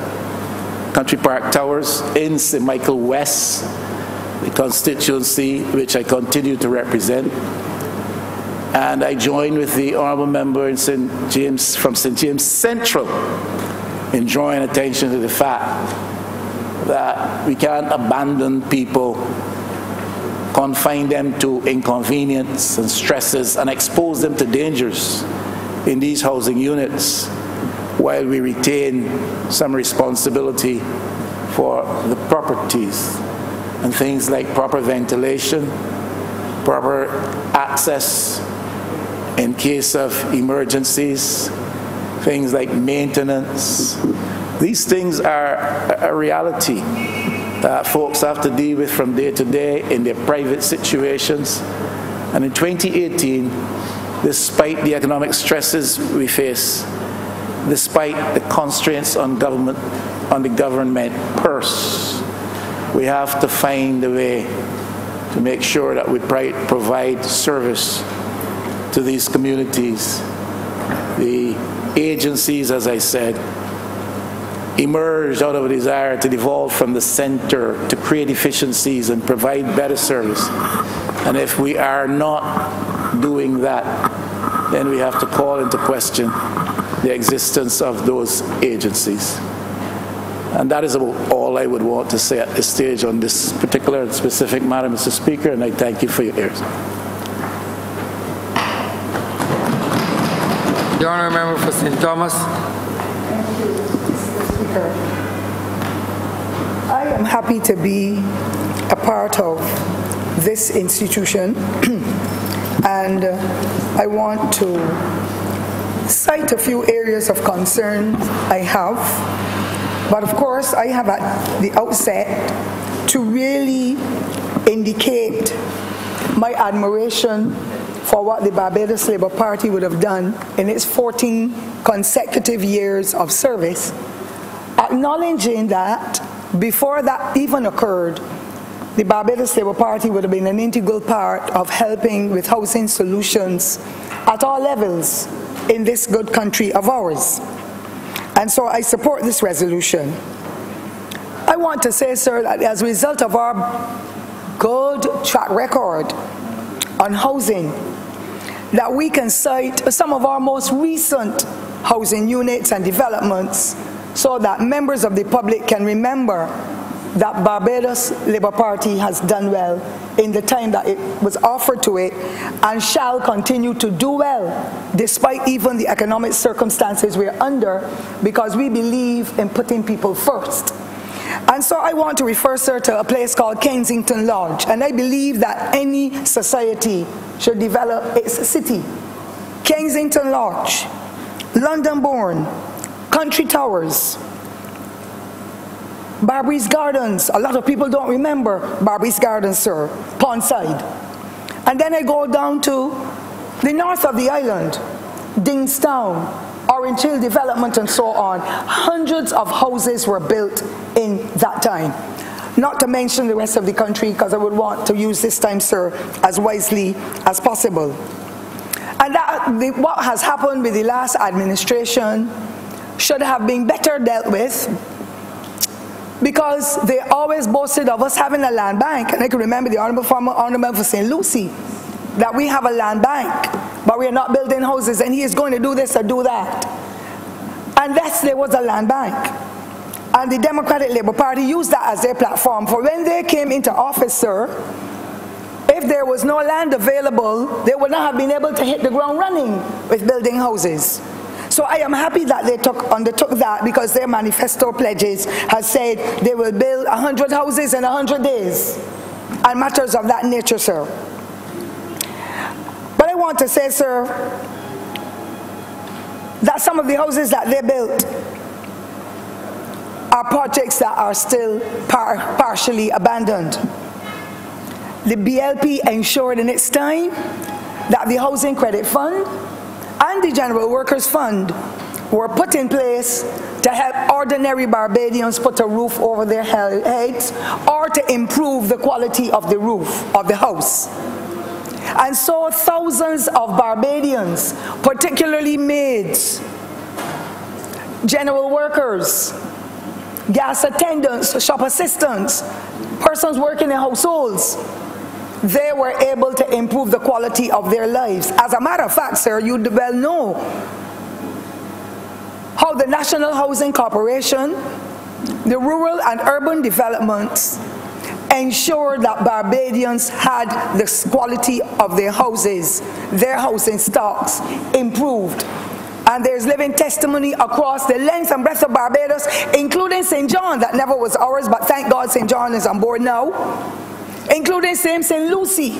Country Park Towers in St. Michael West, the constituency which I continue to represent. And I join with the Honourable Member in St. James, from St. James Central, in drawing attention to the fact that we can't abandon people, confine them to inconvenience and stresses, and expose them to dangers in these housing units while we retain some responsibility for the properties and things like proper ventilation, proper access in case of emergencies, things like maintenance. These things are a reality that folks have to deal with from day to day in their private situations. And in 2018, despite the economic stresses we face, despite the constraints on government, on the government purse, we have to find a way to make sure that we provide service to these communities. The agencies, as I said, emerged out of a desire to devolve from the center to create efficiencies and provide better service. And if we are not doing that, then we have to call into question the existence of those agencies. And that is about all I would want to say at this stage on this particular and specific matter, Mr. Speaker, and I thank you for your ears. The Honourable Member for St. Thomas. Thank you, Mr. Speaker. I am happy to be a part of this institution, and I want to cite a few areas of concern I have. But of course, I have at the outset to really indicate my admiration for what the Barbados Labour Party would have done in its 14 consecutive years of service, acknowledging that before that even occurred, the Barbados Labour Party would have been an integral part of helping with housing solutions at all levels in this good country of ours. And so I support this resolution. I want to say, sir, that as a result of our good track record on housing, that we can cite some of our most recent housing units and developments so that members of the public can remember that Barbados Labour Party has done well in the time that it was offered to it and shall continue to do well despite even the economic circumstances we're under, because we believe in putting people first. And so I want to refer, sir, to a place called Kensington Lodge, and I believe that any society should develop its city. Kensington Lodge, London-born, Country Towers, Barbados Gardens. A lot of people don't remember Barbados Gardens, sir, Pondside. And then I go down to the north of the island, Dingstown, Orange Hill Development, and so on. Hundreds of houses were built in that time. not to mention the rest of the country, because I would want to use this time, sir, as wisely as possible. And what has happened with the last administration should have been better dealt with, because they always boasted of us having a land bank. And I can remember the Honourable for St. Lucie, that we have a land bank, but we are not building houses, and he is going to do this or do that. And yes, there was a land bank. And the Democratic Labour Party used that as their platform for when they came into office, sir. If there was no land available, they would not have been able to hit the ground running with building houses. So I am happy that they undertook that, because their manifesto pledges has said they will build 100 houses in 100 days and matters of that nature, sir. But I want to say, sir, that some of the houses that they built are projects that are still partially abandoned. The BLP ensured in its time that the Housing Credit Fund and the General Workers Fund were put in place to help ordinary Barbadians put a roof over their heads, or to improve the quality of the roof of the house. And so thousands of Barbadians, particularly maids, general workers, gas attendants, shop assistants, persons working in households, they were able to improve the quality of their lives. As a matter of fact, sir, you well know how the National Housing Corporation, the rural and urban developments, ensured that Barbadians had the quality of their houses, their housing stocks improved. And there's living testimony across the length and breadth of Barbados, including St. John, that never was ours, but thank God St. John is on board now, including St. Lucie,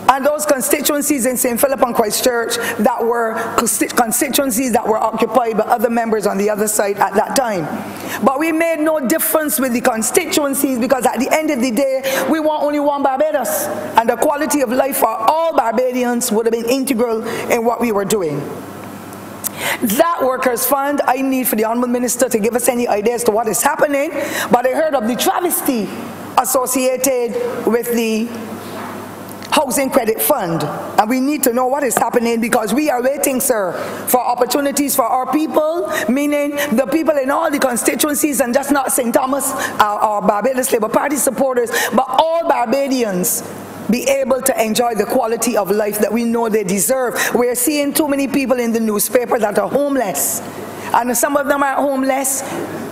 and those constituencies in St. Philip and Christchurch that were constituencies that were occupied by other members on the other side at that time. But we made no difference with the constituencies, because at the end of the day, we want only one Barbados, and the quality of life for all Barbadians would have been integral in what we were doing. That Workers' Fund, I need for the Honourable Minister to give us any ideas to what is happening, but I heard of the travesty associated with the Housing Credit Fund, and we need to know what is happening, because we are waiting, sir, for opportunities for our people, meaning the people in all the constituencies, and just not St. Thomas or Barbados Labour Party supporters, but all Barbadians be able to enjoy the quality of life that we know they deserve. We're seeing too many people in the newspaper that are homeless, and some of them are homeless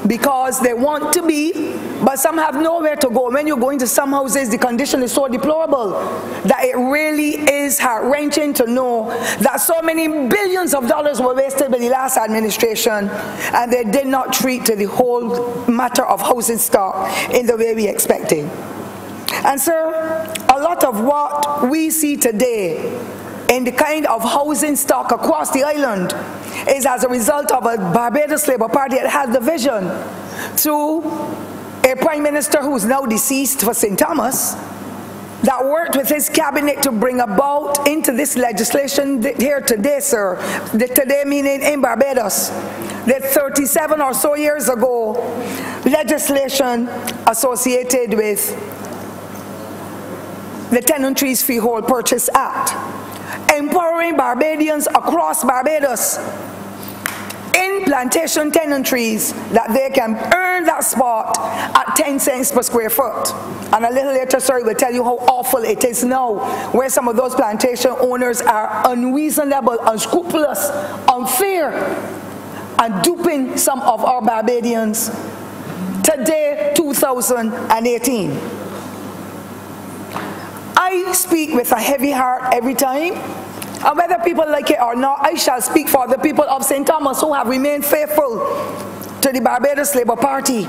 because they want to be, but some have nowhere to go. When you go into some houses, the condition is so deplorable that it really is heart-wrenching to know that so many billions of dollars were wasted by the last administration, and they did not treat to the whole matter of housing stock in the way we expected. And sir, a lot of what we see today in the kind of housing stock across the island is as a result of a Barbados Labour Party that had the vision, through a Prime Minister who is now deceased for St. Thomas, that worked with his cabinet to bring about into this legislation here today, sir, today meaning in Barbados, that 37 or so years ago, legislation associated with the Tenantries Freehold Purchase Act, empowering Barbadians across Barbados in plantation tenantries that they can earn that spot at 10 cents per square foot. And a little later, sir, will tell you how awful it is now, where some of those plantation owners are unreasonable, unscrupulous, unfair, and duping some of our Barbadians. Today, 2018. I speak with a heavy heart every time, and whether people like it or not, I shall speak for the people of St. Thomas who have remained faithful to the Barbados Labour Party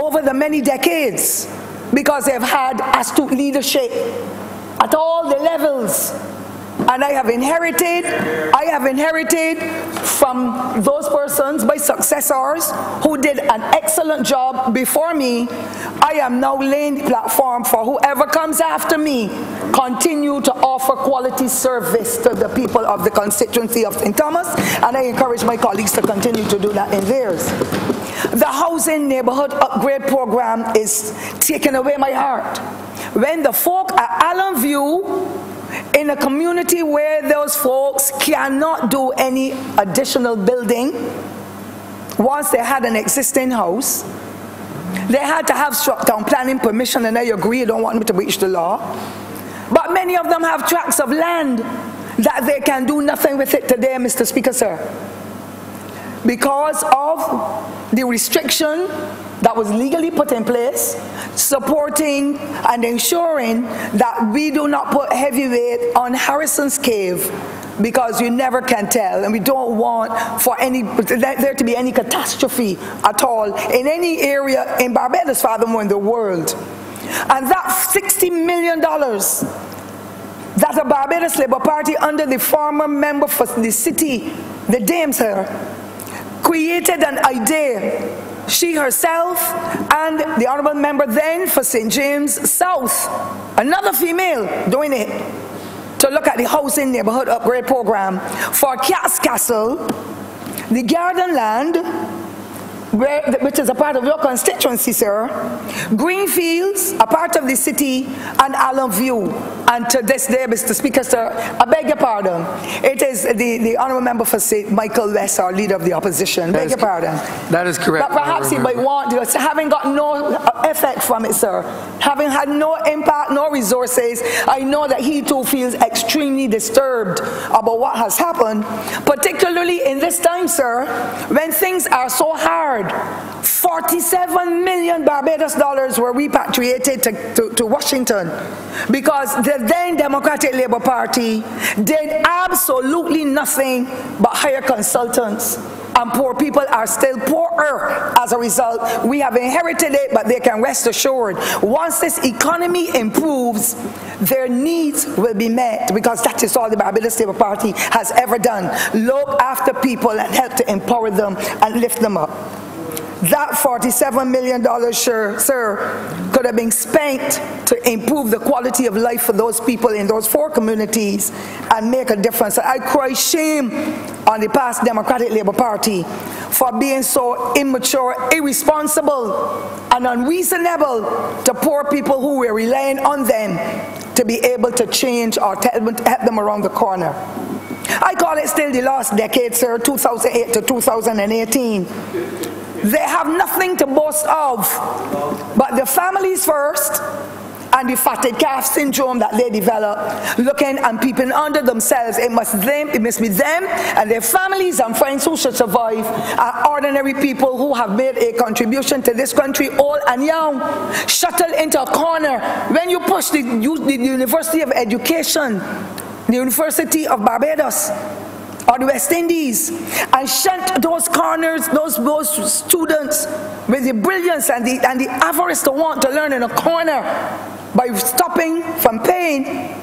over the many decades, because they've had astute leadership at all the levels. And I have inherited from those persons, my successors, who did an excellent job before me. I am now laying the platform for whoever comes after me, continue to offer quality service to the people of the constituency of St. Thomas, and I encourage my colleagues to continue to do that in theirs. The housing neighborhood upgrade program is taking away my heart. When the folk at Allen View, in a community where those folks cannot do any additional building, once they had an existing house, they had to have struck-down planning permission, and I agree, I don't want them to breach the law. But many of them have tracts of land that they can do nothing with it today, Mr. Speaker, sir, because of the restriction that was legally put in place, supporting and ensuring that we do not put heavy weight on Harrison's Cave, because you never can tell, and we don't want for there to be any catastrophe at all in any area in Barbados, furthermore in the world. And that $60 million that the Barbados Labour Party, under the former member for the city, the Dames here, created an idea. She herself and the honourable member then for St. James South, another female, doing it, to look at the housing neighborhood upgrade program for Cat's Castle, the garden land, which is a part of your constituency, sir, Greenfields, a part of the city, and Allen View. And to this day, Mr. Speaker, sir, I beg your pardon, it is the honourable member for St. Michael West, our leader of the opposition. Beg your pardon. That is correct. But perhaps he might want to, having got no effect from it, sir, having had no impact, no resources, I know that he too feels extremely disturbed about what has happened, particularly in this time, sir, when things are so hard. 47 million Barbados dollars were repatriated to Washington because the then Democratic Labour Party did absolutely nothing but hire consultants, and poor people are still poorer as a result. We have inherited it, but they can rest assured, once this economy improves, their needs will be met, because that is all the Barbados Labour Party has ever done. Look after people and help to empower them and lift them up. That $47 million, sir, could have been spent to improve the quality of life for those people in those 4 communities and make a difference. I cry shame on the past Democratic Labour Party for being so immature, irresponsible, and unreasonable to poor people who were relying on them to be able to change or to help them around the corner. I call it still the last decade, sir, 2008 to 2018. They have nothing to boast of but the families first and the fatted calf syndrome that they develop, looking and peeping under themselves. It must be them and their families and friends who should survive, are ordinary people who have made a contribution to this country, old and young, shuttled into a corner. When you push the University of Education, the University of Barbados, or the West Indies, and shunt those corners, those students with the brilliance and the avarice to want to learn in a corner, by stopping from paying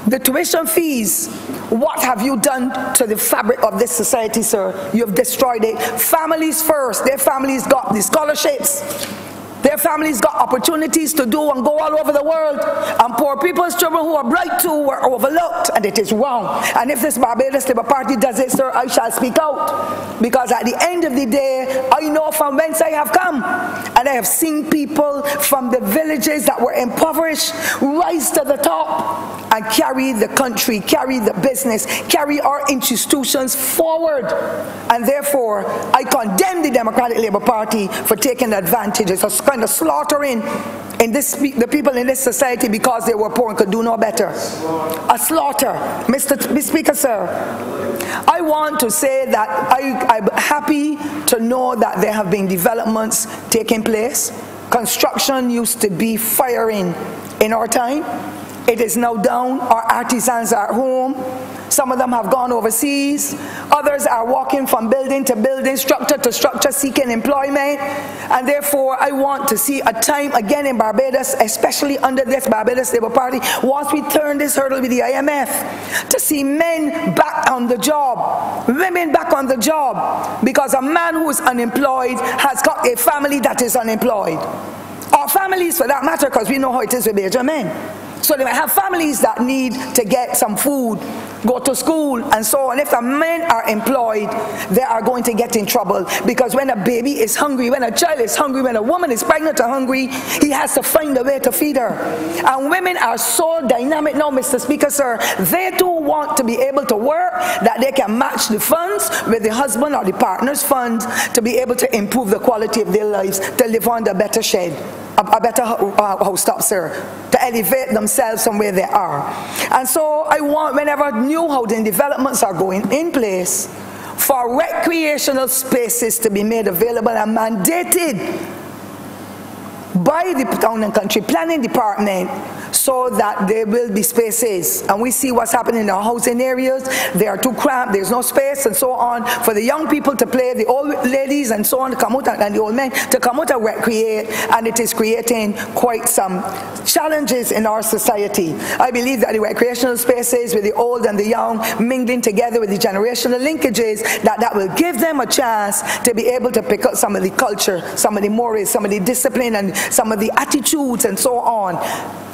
the tuition fees. What have you done to the fabric of this society, sir? You have destroyed it. Families first. Their families got the scholarships. Their families got opportunities to do and go all over the world, and poor people's children who are bright too were overlooked, and it is wrong. And if this Barbados Labour Party does it, sir, I shall speak out, because at the end of the day, I know from whence I have come, and I have seen people from the villages that were impoverished rise to the top and carry the country, carry the business, carry our institutions forward. And therefore, I condemn the Democratic Labour Party for taking advantage. It's a kind of slaughtering the people in this society because they were poor and could do no better. A slaughter. Mr. Speaker, sir, I want to say that I'm happy to know that there have been developments taking place. Construction used to be firing in our time. It is now down. Our artisans are at home. Some of them have gone overseas. Others are walking from building to building, structure to structure, seeking employment. And therefore, I want to see a time again in Barbados, especially under this Barbados Labour Party, once we turn this hurdle with the IMF, to see men back on the job, women back on the job, because a man who is unemployed has got a family that is unemployed. Or families for that matter, because we know how it is with major men. So they might have families that need to get some food, go to school, and so on. If the men are employed, they are going to get in trouble, because when a baby is hungry, when a child is hungry, when a woman is pregnant or hungry, he has to find a way to feed her. And women are so dynamic now, Mr. Speaker, sir, they too want to be able to work, that they can match the funds with the husband or the partner's funds to be able to improve the quality of their lives, to live on a better shed, a better house top, sir, to elevate themselves from where they are. And so I want, whenever new housing developments are going in place, for recreational spaces to be made available and mandated by the Town and Country Planning Department, so that there will be spaces. And we see what's happening in our housing areas. They are too cramped, there's no space, and so on, for the young people to play, the old ladies and so on to come out, and the old men to come out and recreate, and it is creating quite some challenges in our society. I believe that the recreational spaces with the old and the young mingling together with the generational linkages, that will give them a chance to be able to pick up some of the culture, some of the mores, some of the discipline, and some of the attitudes and so on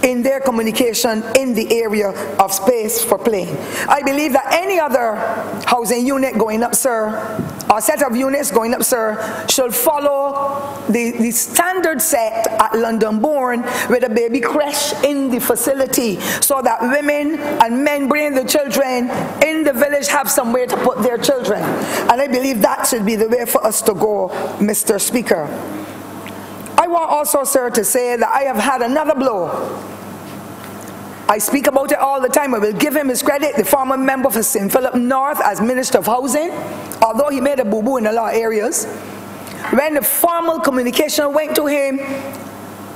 in their communication in the area of space for playing. I believe that any other housing unit going up, sir, or set of units going up, sir, should follow the standard set at London Bourne, with a baby creche in the facility, so that women and men bringing the children in the village have somewhere to put their children. And I believe that should be the way for us to go, Mr. Speaker. I want also, sir, to say that I have had another blow. I speak about it all the time. I will give him his credit, the former member for St. Philip North as Minister of Housing, although he made a boo-boo in a lot of areas. When the formal communication went to him,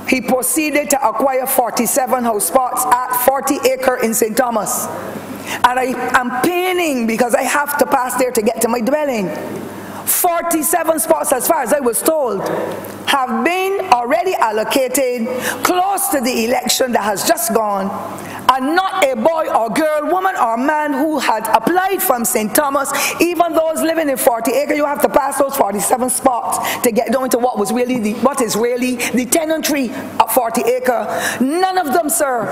he proceeded to acquire 47 house spots at 40 acre in St. Thomas. And I am paining because I have to pass there to get to my dwelling. 47 spots, as far as I was told, have been already allocated close to the election that has just gone, and not a boy or girl, woman or man who had applied from St. Thomas. Even those living in 40 acre, you have to pass those 47 spots to get down to what is really the tenantry at 40 acre. None of them, sir,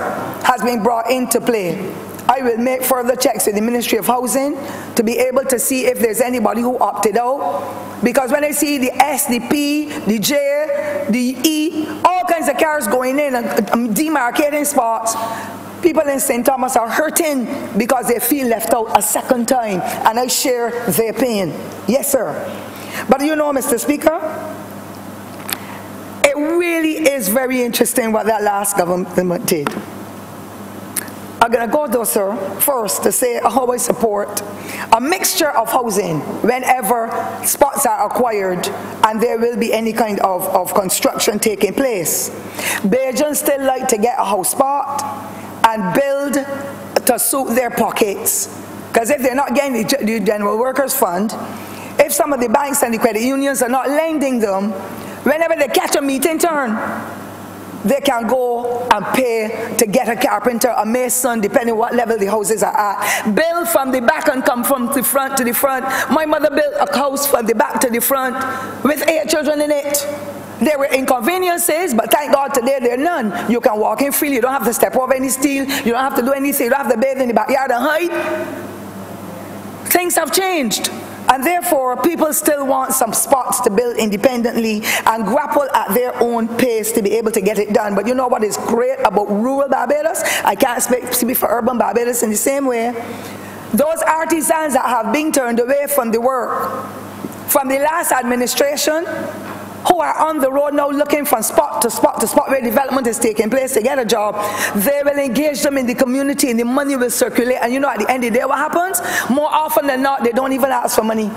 has been brought into play. I will make further checks with the Ministry of Housing to be able to see if there's anybody who opted out. Because when I see the S, the P, the J, the E, all kinds of cars going in and demarcating spots, people in St. Thomas are hurting because they feel left out a second time. And I share their pain. Yes, sir. But you know, Mr. Speaker, it really is very interesting what that last government did. I'm going to go though, sir, first to say how I support a mixture of housing whenever spots are acquired and there will be any kind of construction taking place. Bajans still like to get a house spot and build to suit their pockets. Because if they're not getting the General Workers Fund, if some of the banks and the credit unions are not lending them, whenever they catch a meeting turn, they can go and pay to get a carpenter, a mason, depending what level the houses are at. Build from the back and come from the front to the front. My mother built a house from the back to the front with 8 children in it. There were inconveniences, but thank God today there are none. You can walk in freely. You don't have to step over any steel. You don't have to do anything. You don't have to bathe in the backyard and hide. Things have changed. And therefore, people still want some spots to build independently and grapple at their own pace to be able to get it done. But you know what is great about rural Barbados? I can't speak for urban Barbados in the same way. Those artisans that have been turned away from the work from the last administration, who are on the road now looking from spot to spot to spot where development is taking place to get a job, they will engage them in the community and the money will circulate. And you know, at the end of the day, what happens? More often than not, they don't even ask for money.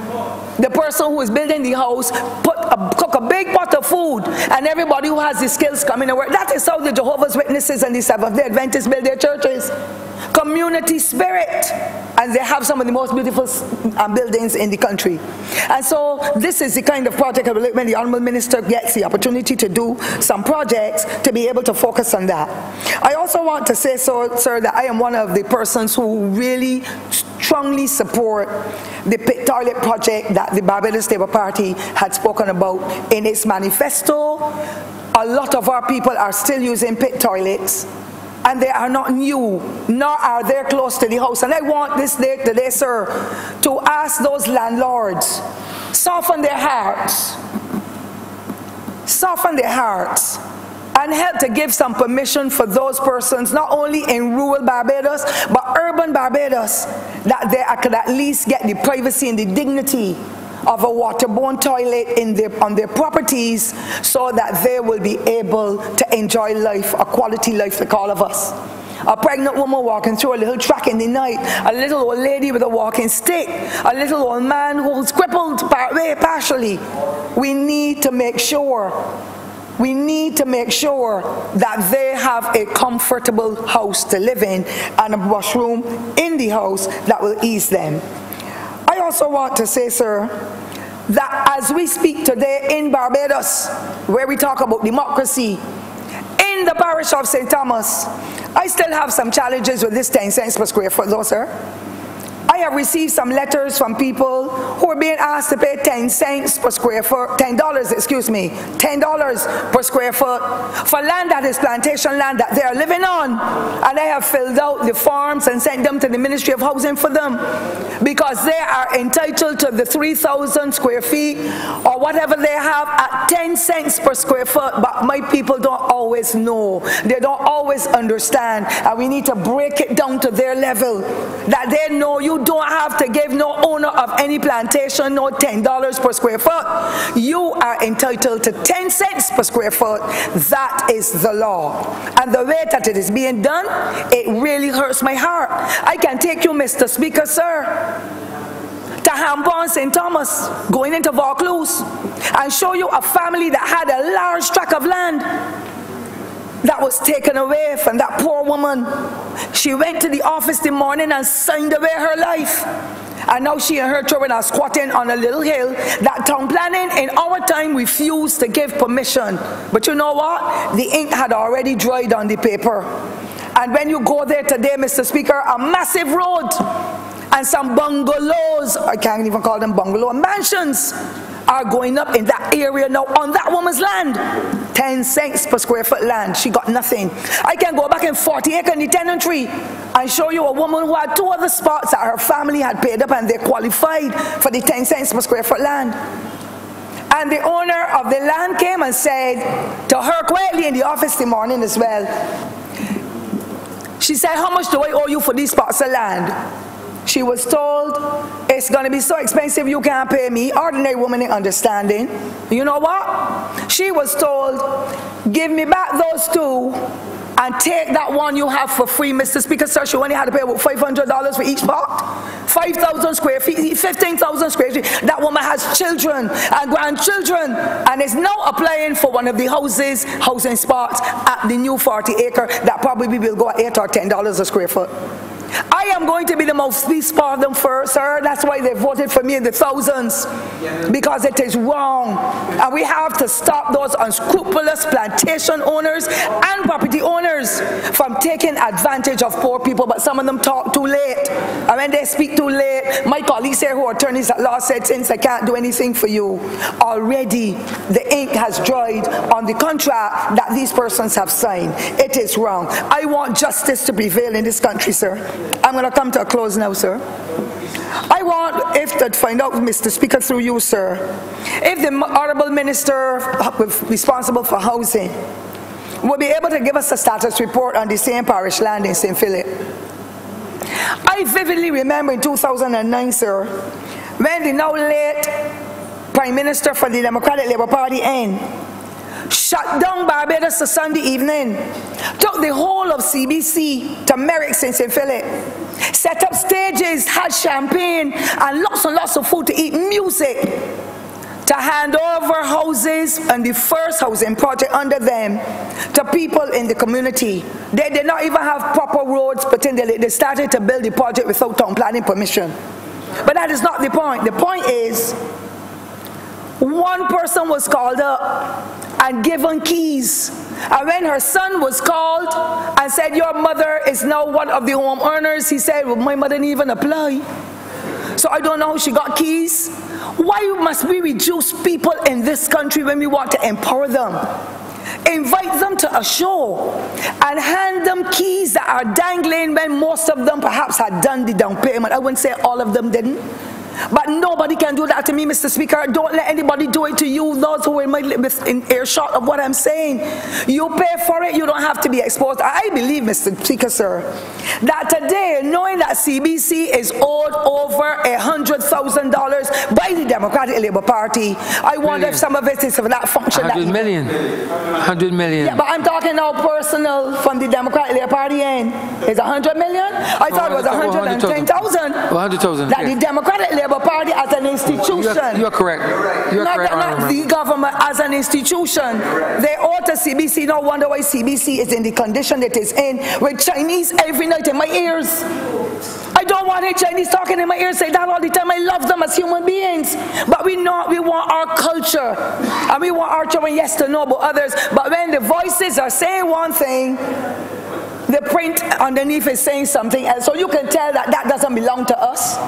The person who is building the house cook a big pot of food, and everybody who has the skills come in and work. That is how the Jehovah's Witnesses and the Seventh-day Adventists build their churches. community spirit, and they have some of the most beautiful buildings in the country. And so this is the kind of project when the Honourable Minister gets the opportunity to do some projects, to be able to focus on that. I also want to say, so, sir, that I am one of the persons who really strongly support the pit toilet project that the Barbados Labour Party had spoken about in its manifesto. A lot of our people are still using pit toilets, and they are not new, nor are they close to the house. And I want this day today, sir, to ask those landlords, soften their hearts, and help to give some permission for those persons, not only in rural Barbados, but urban Barbados, that they could at least get the privacy and the dignity of a waterborne toilet on their properties, so that they will be able to enjoy life, a quality life like all of us. A pregnant woman walking through a little track in the night, a little old lady with a walking stick, a little old man who's crippled partially. We need to make sure that they have a comfortable house to live in and a washroom in the house that will ease them. I also want to say, sir, that as we speak today in Barbados, where we talk about democracy, in the parish of St. Thomas, I still have some challenges with this 10 cents per square foot though, sir. I have received some letters from people who are being asked to pay 10 cents per square foot, $10, excuse me, $10 per square foot for land that is plantation land that they are living on. And I have filled out the forms and sent them to the Ministry of Housing for them, because they are entitled to the 3,000 square feet or whatever they have at 10 cents per square foot. But my people don't always know. They don't always understand. And we need to break it down to their level, that they know you don't have to give no owner of any plantation no $10 per square foot. You are entitled to 10 cents per square foot. That is the law. And the way that it is being done, it really hurts my heart. I can take you, Mr. Speaker, sir, to Hambon, St. Thomas, going into Vaucluse, and show you a family that had a large tract of land that was taken away from that poor woman. She went to the office the morning and signed away her life. And now she and her children are squatting on a little hill that town planning in our time refused to give permission. But you know what? The ink had already dried on the paper. And when you go there today, Mr. Speaker, a massive road and some bungalows, I can't even call them bungalow, mansions, are going up in that area now on that woman's land. 10 cents per square foot land. She got nothing. I can go back in 40 acre in the tenantry and show you a woman who had 2 other spots that her family had paid up and they qualified for the 10 cents per square foot land. And the owner of the land came and said to her quietly in the office the morning as well. She said, "How much do I owe you for these spots of land?" She was told, "It's going to be so expensive you can't pay me." Ordinary woman in understanding. You know what? She was told, "Give me back those 2 and take that one you have for free, Mr. Speaker, sir." She only had to pay about $500 for each spot. 5,000 square feet, 15,000 square feet. That woman has children and grandchildren and is now applying for one of the housing spots at the new 40 acre that probably will go at $8 or $10 a square foot. I am going to be the mouthpiece for them first, sir. That's why they voted for me in the thousands. Because it is wrong. And we have to stop those unscrupulous plantation owners and property owners from taking advantage of poor people. But some of them talk too late. And when they speak too late, my colleagues here who are attorneys at law said, "Since I can't do anything for you," already the ink has dried on the contract that these persons have signed. It is wrong. I want justice to prevail in this country, sir. I'm going to come to a close now, sir. I want to find out, Mr. Speaker, through you, sir, if the Honourable Minister responsible for housing will be able to give us a status report on the same parish land in St. Philip. I vividly remember in 2009, sir, when the now late Prime Minister for the Democratic Labour Party shut down Barbados to Sunday evening, took the whole of CBC to Merrick's in St. Philip, set up stages, had champagne and lots of food to eat, music, to hand over houses and the first housing project under them to people in the community. They did not even have proper roads, but they started to build the project without town planning permission. But that is not the point. The point is, one person was called up and given keys. And when her son was called and said, your mother is now one of the home earners, he said, well, my mother didn't even apply. So I don't know how she got keys. Why must we reduce people in this country when we want to empower them? Invite them to a show and hand them keys that are dangling when most of them perhaps had done the down payment. I wouldn't say all of them didn't. But nobody can do that to me, Mr. Speaker. Don't let anybody do it to you, those who are in earshot of what I'm saying. You pay for it, you don't have to be exposed. I believe, Mr. Speaker, sir, that today, knowing that CBC is owed over $100,000 by the Democratic Labour Party, I wonder if some of it is for that function. 100 million. 100 million. Yeah, but I'm talking now personal from the Democratic Labour Party end. Is 100 million? I thought it was 110,000. 100,000. That the Democratic Labour Party as an institution. You are correct. You are correct. Not the government as an institution. They owe to CBC. No wonder why CBC is in the condition it is in, with Chinese every night in my ears. I don't want any Chinese talking in my ears, say that all the time. I love them as human beings. But we want our culture. And we want our children, yes, to know about others. But when the voices are saying one thing, the print underneath is saying something else. So you can tell that that doesn't belong to us.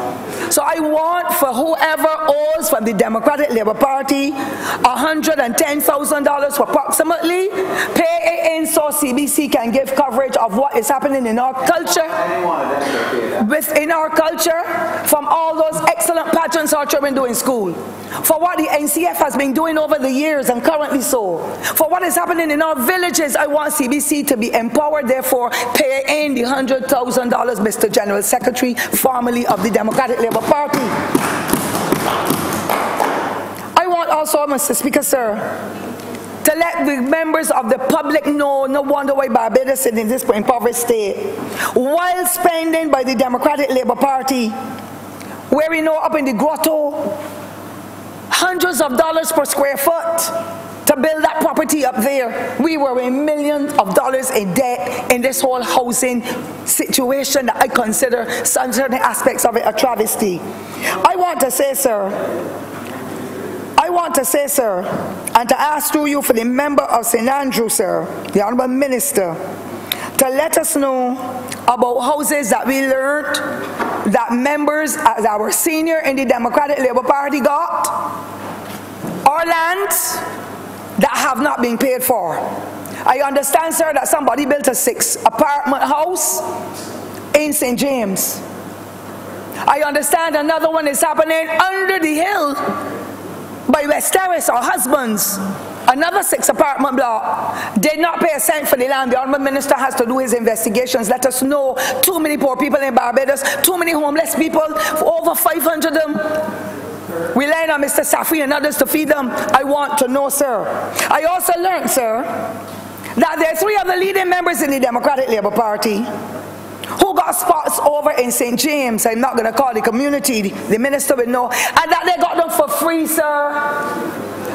So I want for whoever owes from the Democratic Labour Party $110,000 approximately, pay it in so CBC can give coverage of what is happening in our culture. Within our culture, from all those excellent pageants our children do in school. For what the NCF has been doing over the years and currently so. For what is happening in our villages, I want CBC to be empowered, therefore pay in the $100,000, Mr. General Secretary, formerly of the Democratic Labour Party. I want also, Mr. Speaker, sir, to let the members of the public know, no wonder why Barbados is in this impoverished state. While spending by the Democratic Labour Party, where we know up in the grotto, hundreds of dollars per square foot, to build that property up there, we were in millions of dollars in debt in this whole housing situation that I consider certain aspects of it a travesty. I want to say, sir, and to ask through you for the member of St. Andrew, sir, the Honourable Minister, to let us know about houses that we learned that members as our senior in the Democratic Labour Party got, or lands that have not been paid for. I understand, sir, that somebody built a 6-apartment house in St. James. I understand another one is happening under the hill by West Terrace, our husbands. Another 6-apartment block. Did not pay a cent for the land. The Honourable Minister has to do his investigations. Let us know. Too many poor people in Barbados. Too many homeless people. Over 500 of them. We rely on Mr. Safri and others to feed them. I want to know, sir. I also learned, sir, that there are 3 other leading members in the Democratic Labour Party who got spots over in St. James. I'm not going to call the community. The minister would know. And that they got them for free, sir.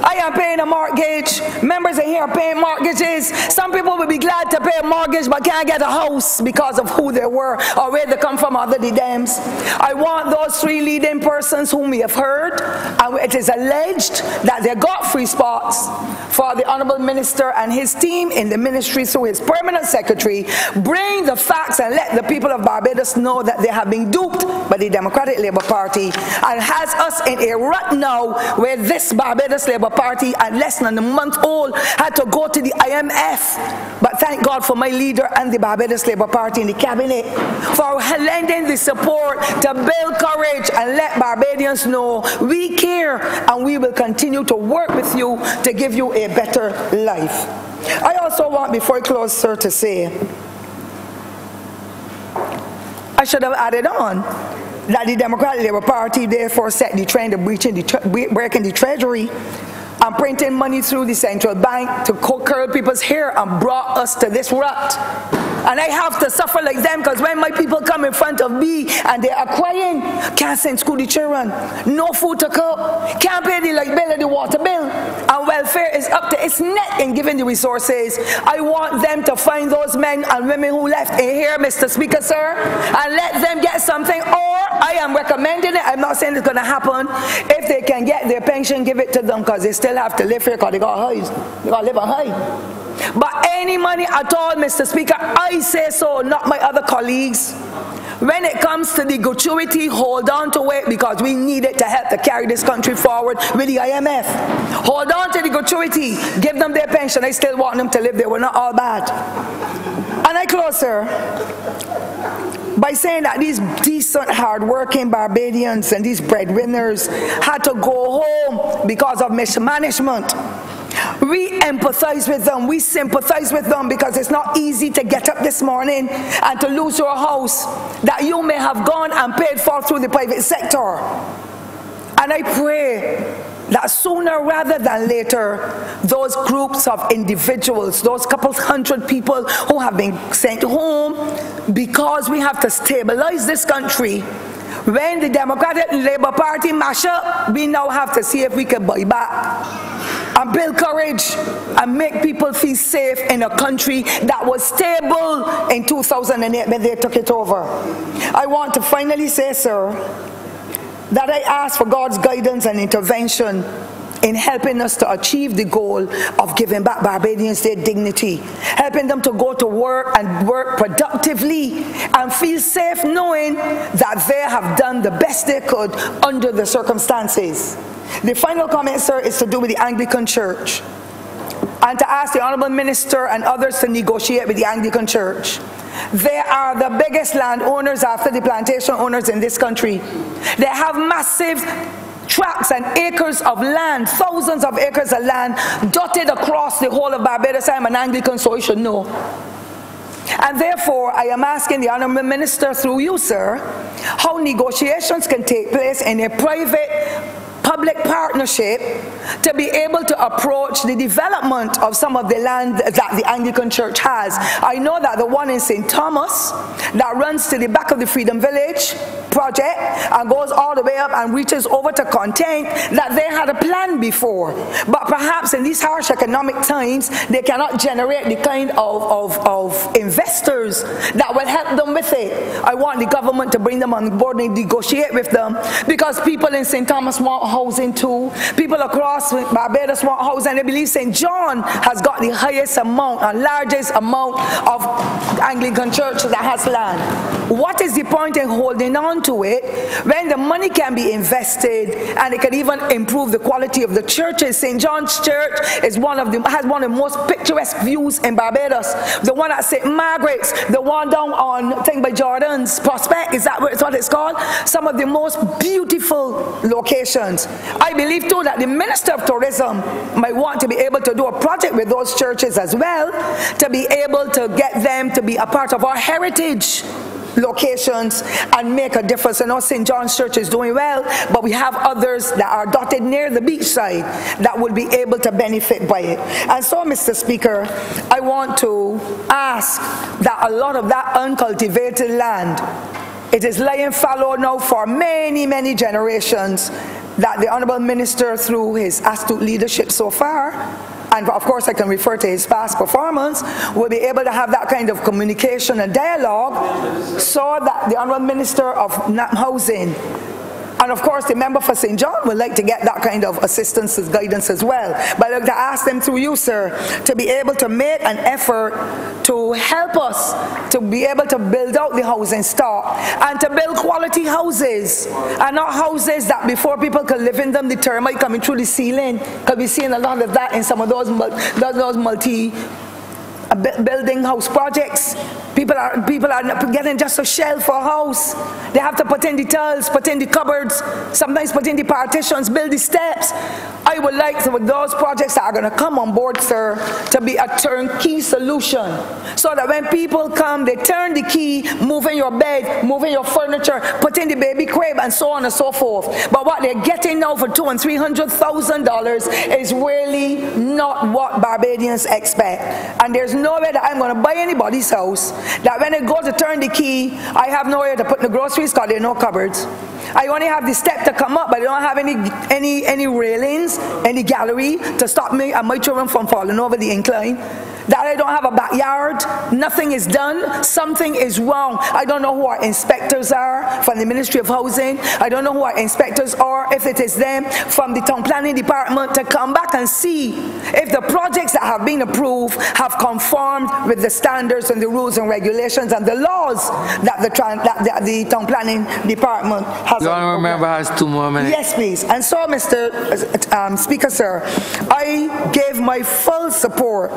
I am paying a mortgage. Members in here are paying mortgages. Some people would be glad to pay a mortgage but can't get a house because of who they were or where they come from, other the dams. I want those 3 leading persons whom we have heard, and it is alleged that they got free spots, for the Honourable Minister and his team in the ministry through his permanent secretary bring the facts and let the people of Barbados know that they have been duped by the Democratic Labour Party and has us in a rut now where this Barbados Labour Party at less than a month old had to go to the IMF. But thank God for my leader and the Barbados Labour Party in the cabinet for lending the support to build courage and let Barbadians know we care and we will continue to work with you to give you a better life. I also want, before I close, sir, to say I should have added on that the Democratic Labour Party therefore set the trend of breaking the treasury and printing money through the central bank to curl people's hair and brought us to this rut. And I have to suffer like them, because when my people come in front of me and they are crying, can't send school the children, no food to cook, can't pay the light bill and the water bill, and welfare is up to its neck in giving the resources. I want them to find those men and women who left in here, Mr. Speaker, sir, and let them get something. Or I am recommending it, I'm not saying it's going to happen, if they can get their pension, give it to them, because they still have to live here, because they got to live on high. But any money at all, Mr. Speaker, I say so, not my other colleagues. When it comes to the gratuity, hold on to it, because we need it to help to carry this country forward with the IMF. Hold on to the gratuity, give them their pension. I still want them to live there. We're not all bad. And I close, sir, by saying that these decent, hard-working Barbadians and these breadwinners had to go home because of mismanagement. We empathize with them, we sympathize with them, because it's not easy to get up this morning and to lose your house that you may have gone and paid for through the private sector. And I pray that sooner rather than later, those groups of individuals, those couple hundred people who have been sent home, because we have to stabilize this country. When the Democratic and Labour Party mash up, we now have to see if we can buy back and build courage and make people feel safe in a country that was stable in 2008 when they took it over. I want to finally say, sir, that I ask for God's guidance and intervention in helping us to achieve the goal of giving back Barbadians their dignity, helping them to go to work and work productively and feel safe knowing that they have done the best they could under the circumstances. The final comment, sir, is to do with the Anglican Church, and to ask the Honourable Minister and others to negotiate with the Anglican Church. They are the biggest landowners after the plantation owners in this country. They have massive tracts and acres of land, thousands of acres of land dotted across the whole of Barbados. I am an Anglican, so you should know. And therefore, I am asking the Honourable Minister through you, sir, how negotiations can take place in a private public partnership to be able to approach the development of some of the land that the Anglican Church has. I know that the one in St. Thomas that runs to the back of the Freedom Village project and goes all the way up and reaches over to Content, that they had a plan before. But perhaps in these harsh economic times, they cannot generate the kind of investors that will help them with it. I want the government to bring them on board and negotiate with them, because people in St. Thomas want housing too. People across Barbados want housing, and they believe St. John has got the highest amount and largest amount of Anglican church that has land. What is the point in holding on to it when the money can be invested and it can even improve the quality of the churches? St. John's Church is has one of the most picturesque views in Barbados. The one at St. Margaret's, the one down on thing by Jordan's Prospect, is that what it's called? Some of the most beautiful locations. I believe too that the Minister of Tourism might want to be able to do a project with those churches as well, to be able to get them to be a part of our heritage locations and make a difference. I know St. John's Church is doing well, but we have others that are dotted near the beach side that will be able to benefit by it. And so, Mr. Speaker, I want to ask that a lot of that uncultivated land, it is lying fallow now for many, many generations, that the Honourable Minister, through his astute leadership so far, and of course I can refer to his past performance, will be able to have that kind of communication and dialogue, so that the Honourable Minister of Housing and of course the member for St. John would like to get that kind of assistance and guidance as well. But I'd like to ask them through you, sir, to be able to make an effort to help us to be able to build out the housing stock and to build quality houses, and not houses that before people can live in them, the termite coming through the ceiling, because we're seeing a lot of that in some of those multi-building house projects. People are getting just a shell for a house. They have to put in the tiles, put in the cupboards, sometimes put in the partitions, build the steps. I would like to, with those projects that are going to come on board, sir, to be a turnkey solution, so that when people come, they turn the key, move in your bed, move in your furniture, put in the baby crib, and so on and so forth. But what they're getting now for $200,000 and $300,000 is really not what Barbadians expect. And there's no way that I'm going to buy anybody's house, that when I go to turn the key, I have nowhere to put the groceries because there are no cupboards. I only have the step to come up, but I don't have any railings, any gallery to stop me and my children from falling over the incline. That I don't have a backyard, nothing is done, something is wrong. I don't know who our inspectors are from the Ministry of Housing. I don't know who our inspectors are, if it is them from the Town Planning Department, to come back and see if the projects that have been approved have conformed with the standards and the rules and regulations and the laws that the Town Planning Department has. The honourable member has 2 more minutes. Yes, please. And so, Mr. Speaker, sir, I gave my full support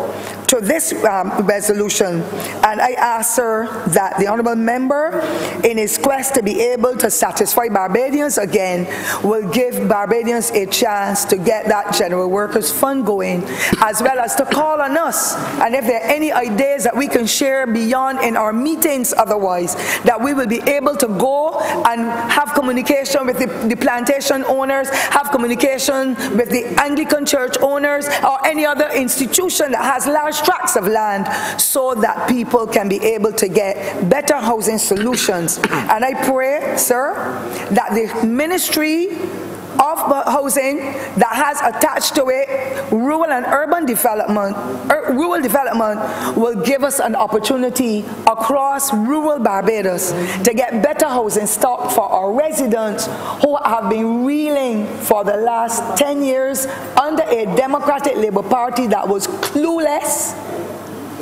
to this resolution, and I ask, sir, that the honourable member, in his quest to be able to satisfy Barbadians again, will give Barbadians a chance to get that General Workers Fund going, as well as to call on us, and if there are any ideas that we can share beyond in our meetings otherwise, that we will be able to go and have communication with the plantation owners, have communication with the Anglican church owners, or any other institution that has large tracts of land, so that people can be able to get better housing solutions. And I pray, sir, that the Ministry of Housing that has attached to it rural and urban development, rural development, will give us an opportunity across rural Barbados to get better housing stock for our residents who have been reeling for the last 10 years under a Democratic Labour Party that was clueless,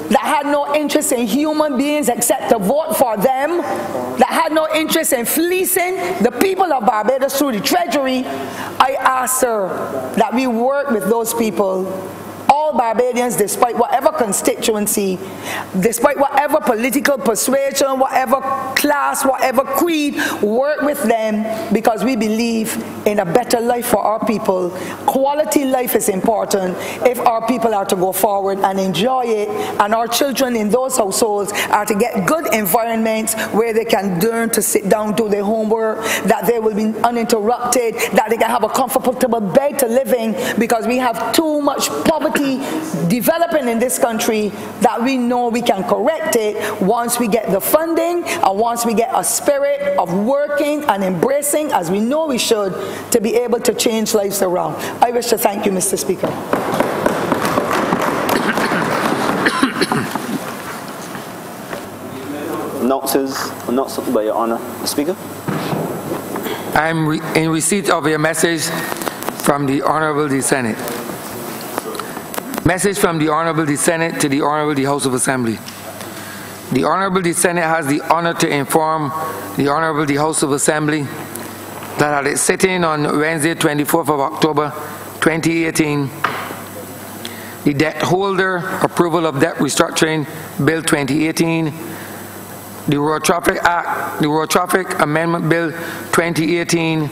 that had no interest in human beings except to vote for them, that had no interest in fleecing the people of Barbados through the Treasury. I ask, sir, that we work with those people, all Barbadians, despite whatever constituency, despite whatever political persuasion, whatever class, whatever creed, work with them, because we believe in a better life for our people. Quality life is important if our people are to go forward and enjoy it, and our children in those households are to get good environments where they can learn to sit down, do their homework, that they will be uninterrupted, that they can have a comfortable bed to live in, because we have too much poverty developing in this country that we know we can correct it once we get the funding and once we get a spirit of working and embracing, as we know we should, to be able to change lives around. I wish to thank you, Mr. Speaker. Announced by Your Honour, the Speaker. I'm in receipt of a message from the Honourable the Senate. Message from the Honourable the Senate to the Honourable the House of Assembly. The Honourable the Senate has the honour to inform the Honourable the House of Assembly that at its sitting on Wednesday, 24th of October, 2018, the Debt Holder Approval of Debt Restructuring Bill 2018, the Road Traffic Act, the Road Traffic Amendment Bill 2018,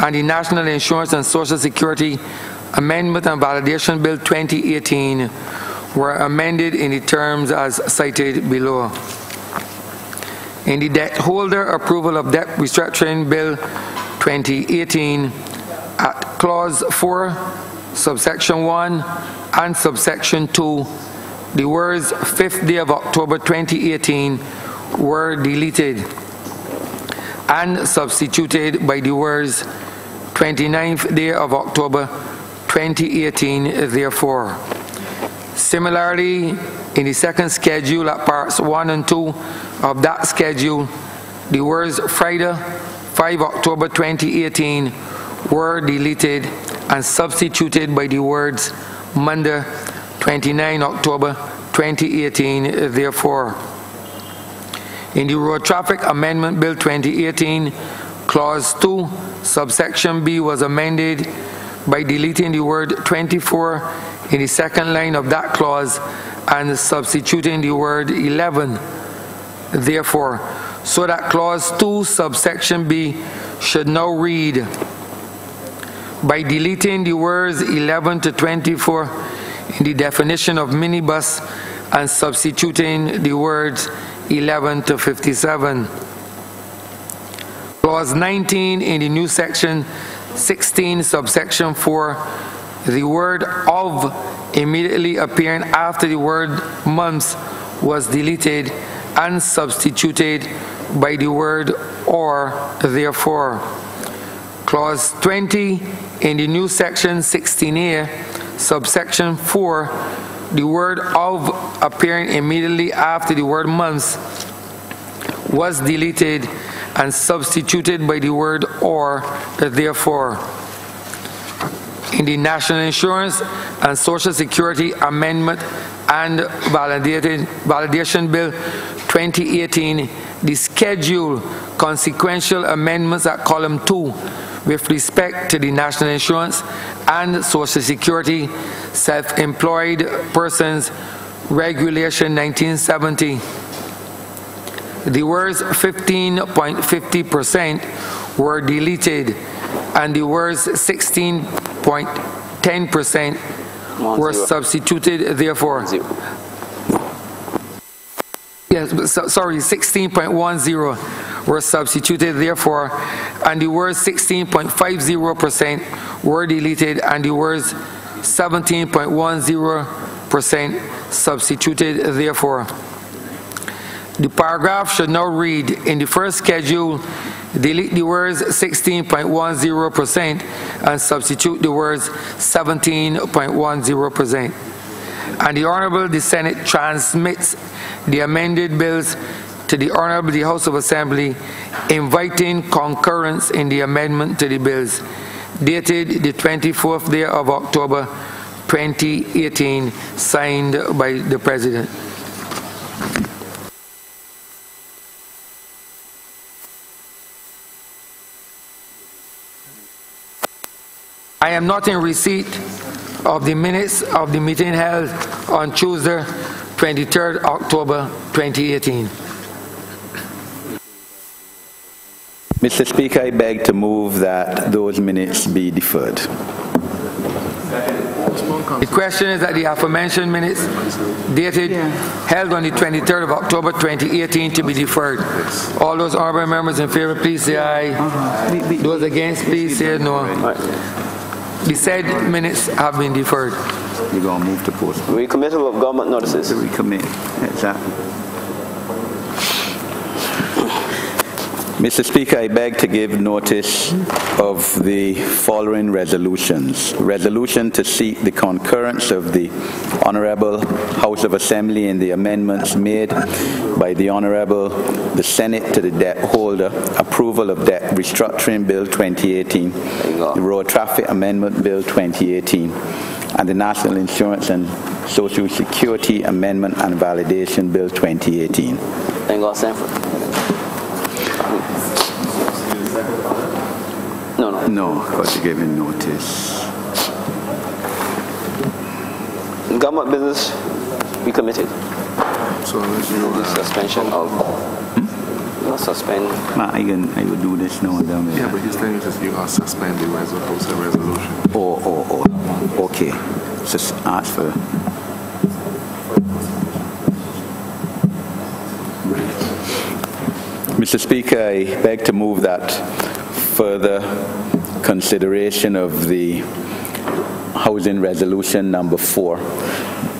and the National Insurance and Social Security Amendment and Validation Bill 2018 were amended in the terms as cited below. In the Debt Holder Approval of Debt Restructuring Bill 2018, at Clause 4, Subsection 1 and Subsection 2, the words 5th day of October 2018 were deleted and substituted by the words 29th day of October 2018, therefore. Similarly, in the second schedule at parts 1 and 2 of that schedule, the words Friday, 5 October 2018 were deleted and substituted by the words Monday, 29 October 2018, therefore. In the Road Traffic Amendment Bill 2018, Clause 2, Subsection B was amended by deleting the word 24 in the second line of that clause and substituting the word 11, therefore, so that Clause 2, Subsection B should now read, by deleting the words 11 to 24 in the definition of minibus and substituting the words 11 to 57. Clause 19 in the new section 16, subsection 4, the word "of" immediately appearing after the word "months" was deleted and substituted by the word "or," therefore. Clause 20 in the new section 16A, subsection 4, the word "of" appearing immediately after the word "months" was deleted and substituted by the word "or," therefore. In the National Insurance and Social Security Amendment and Validation Bill 2018, the schedule consequential amendments at column 2 with respect to the National Insurance and Social Security Self-Employed Persons Regulation 1970. The words 15.50% were deleted and the words 16.10% were substituted, therefore. Yes, sorry, 16.10 were substituted, therefore, and the words 16.50% were deleted and the words 17.10% substituted, therefore. The paragraph should now read, in the first schedule, delete the words 16.10% and substitute the words 17.10%. And the Honourable the Senate transmits the amended bills to the Honourable the House of Assembly, inviting concurrence in the amendment to the bills, dated the 24th day of October 2018, signed by the President. I am not in receipt of the minutes of the meeting held on Tuesday, 23rd October 2018. Mr. Speaker, I beg to move that those minutes be deferred. The question is that the aforementioned minutes dated held on the 23rd of October 2018 to be deferred. All those honourable members in favour, please say aye. Those against, please say no. The said minutes have been deferred. You're going to move to post. Recommittal of government notices. Recommit. Exactly. Mr. Speaker, I beg to give notice of the following resolutions. Resolution to seek the concurrence of the Honourable House of Assembly in the amendments made by the Honourable the Senate to the debt holder, approval of debt restructuring Bill 2018, the Road Traffic Amendment Bill 2018, and the National Insurance and Social Security Amendment and Validation Bill 2018. Thank God, Sanford. No, because you're giving notice. Government business recommitted. So the suspension of suspend. I will do this now and then. Yeah, but he's saying that you are suspending resolution. Oh. Okay. Just ask for. Mr. Speaker, I beg to move that further consideration of the housing resolution number 4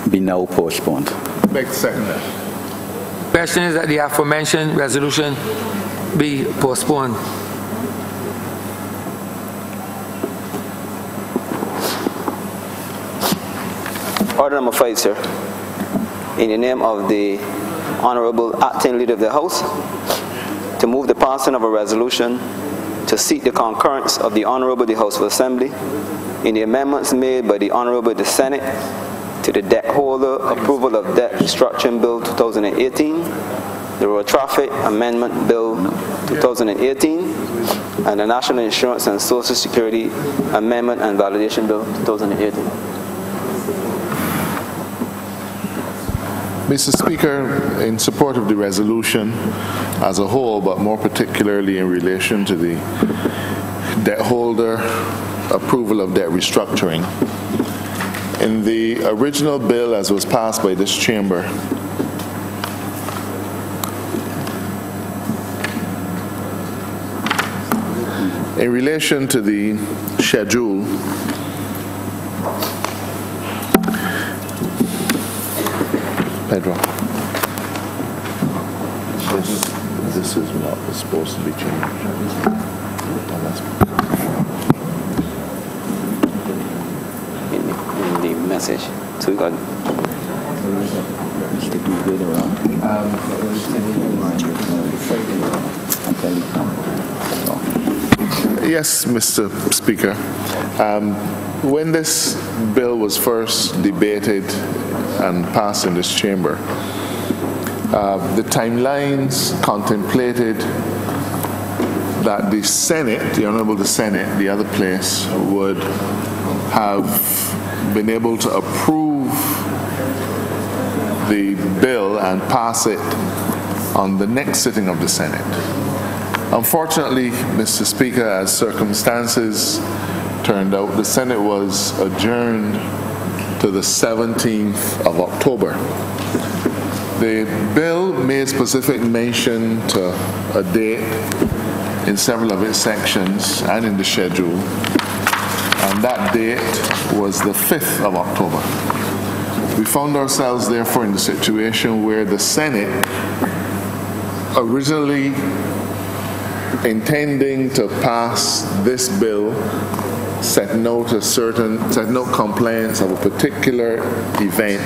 be now postponed. Beg to second that. Question is that the aforementioned resolution be postponed. Order number 5, sir. In the name of the Honourable Acting Leader of the House, to move the passing of a resolution to seek the concurrence of the Honourable the House of Assembly in the amendments made by the Honourable the Senate to the debt holder, approval of debt restructuring Bill 2018, the Road Traffic Amendment Bill 2018, and the National Insurance and Social Security Amendment and Validation Bill 2018. Mr. Speaker, in support of the resolution as a whole, but more particularly in relation to the debt holder approval of debt restructuring, in the original bill as was passed by this chamber, in relation to the schedule, Pedro. This is what was supposed to be changed. In the message. So we got. Yes, Mr. Speaker. When this bill was first debated and passed in this chamber, the timelines contemplated that the Senate, the Honourable the Senate, the other place, would have been able to approve the bill and pass it on the next sitting of the Senate. Unfortunately, Mr. Speaker, as circumstances turned out, the Senate was adjourned to the 17th of October. The bill made specific mention to a date in several of its sections and in the schedule, and that date was the 5th of October. We found ourselves, therefore, in the situation where the Senate, originally intending to pass this bill, set note compliance of a particular event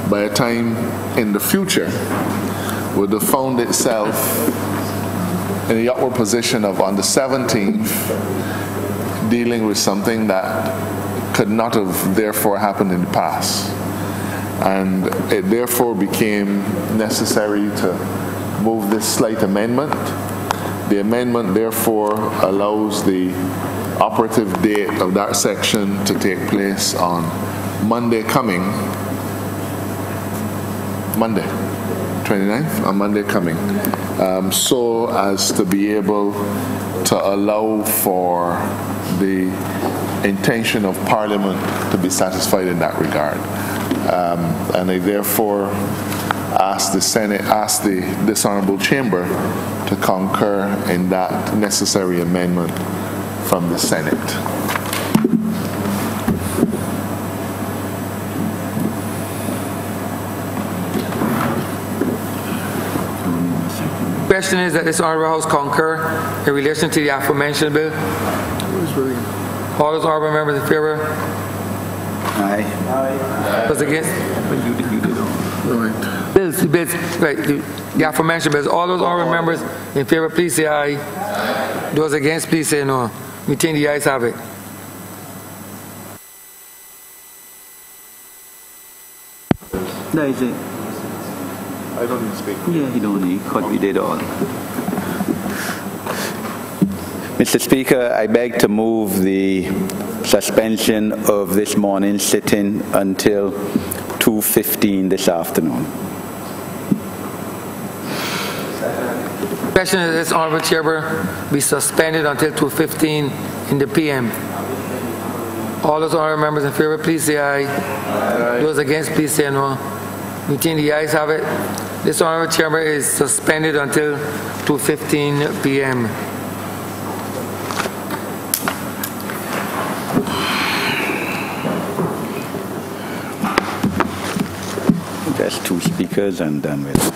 by a time in the future, would have found itself in the upward position of, on the 17th, dealing with something that could not have therefore happened in the past. And it therefore became necessary to move this slight amendment. The amendment therefore allows the operative date of that section to take place on Monday coming, Monday, 29th, on Monday coming, so as to be able to allow for the intention of Parliament to be satisfied in that regard. And I therefore ask the Senate, this Honourable Chamber to concur in that necessary amendment from the Senate. The question is that this Honourable House concur in relation to the aforementioned bill. All those Honourable members in favour? Aye. Those against? Right. Bills, right, the aforementioned bills. All those Honourable members in favour, please say aye. Those against, please say no. We think the ayes have it. That is it. I don't need to speak. Yeah, he don't need. We did all. Mr. Speaker, I beg to move the suspension of this morning's sitting until 2:15 this afternoon. The question is this Honourable Chamber be suspended until 2:15 in the PM. All those Honourable members in favour, please say aye. Aye. Those against, please say no. We think the ayes have it. This Honourable Chamber is suspended until 2:15 PM. Just two speakers and done with it.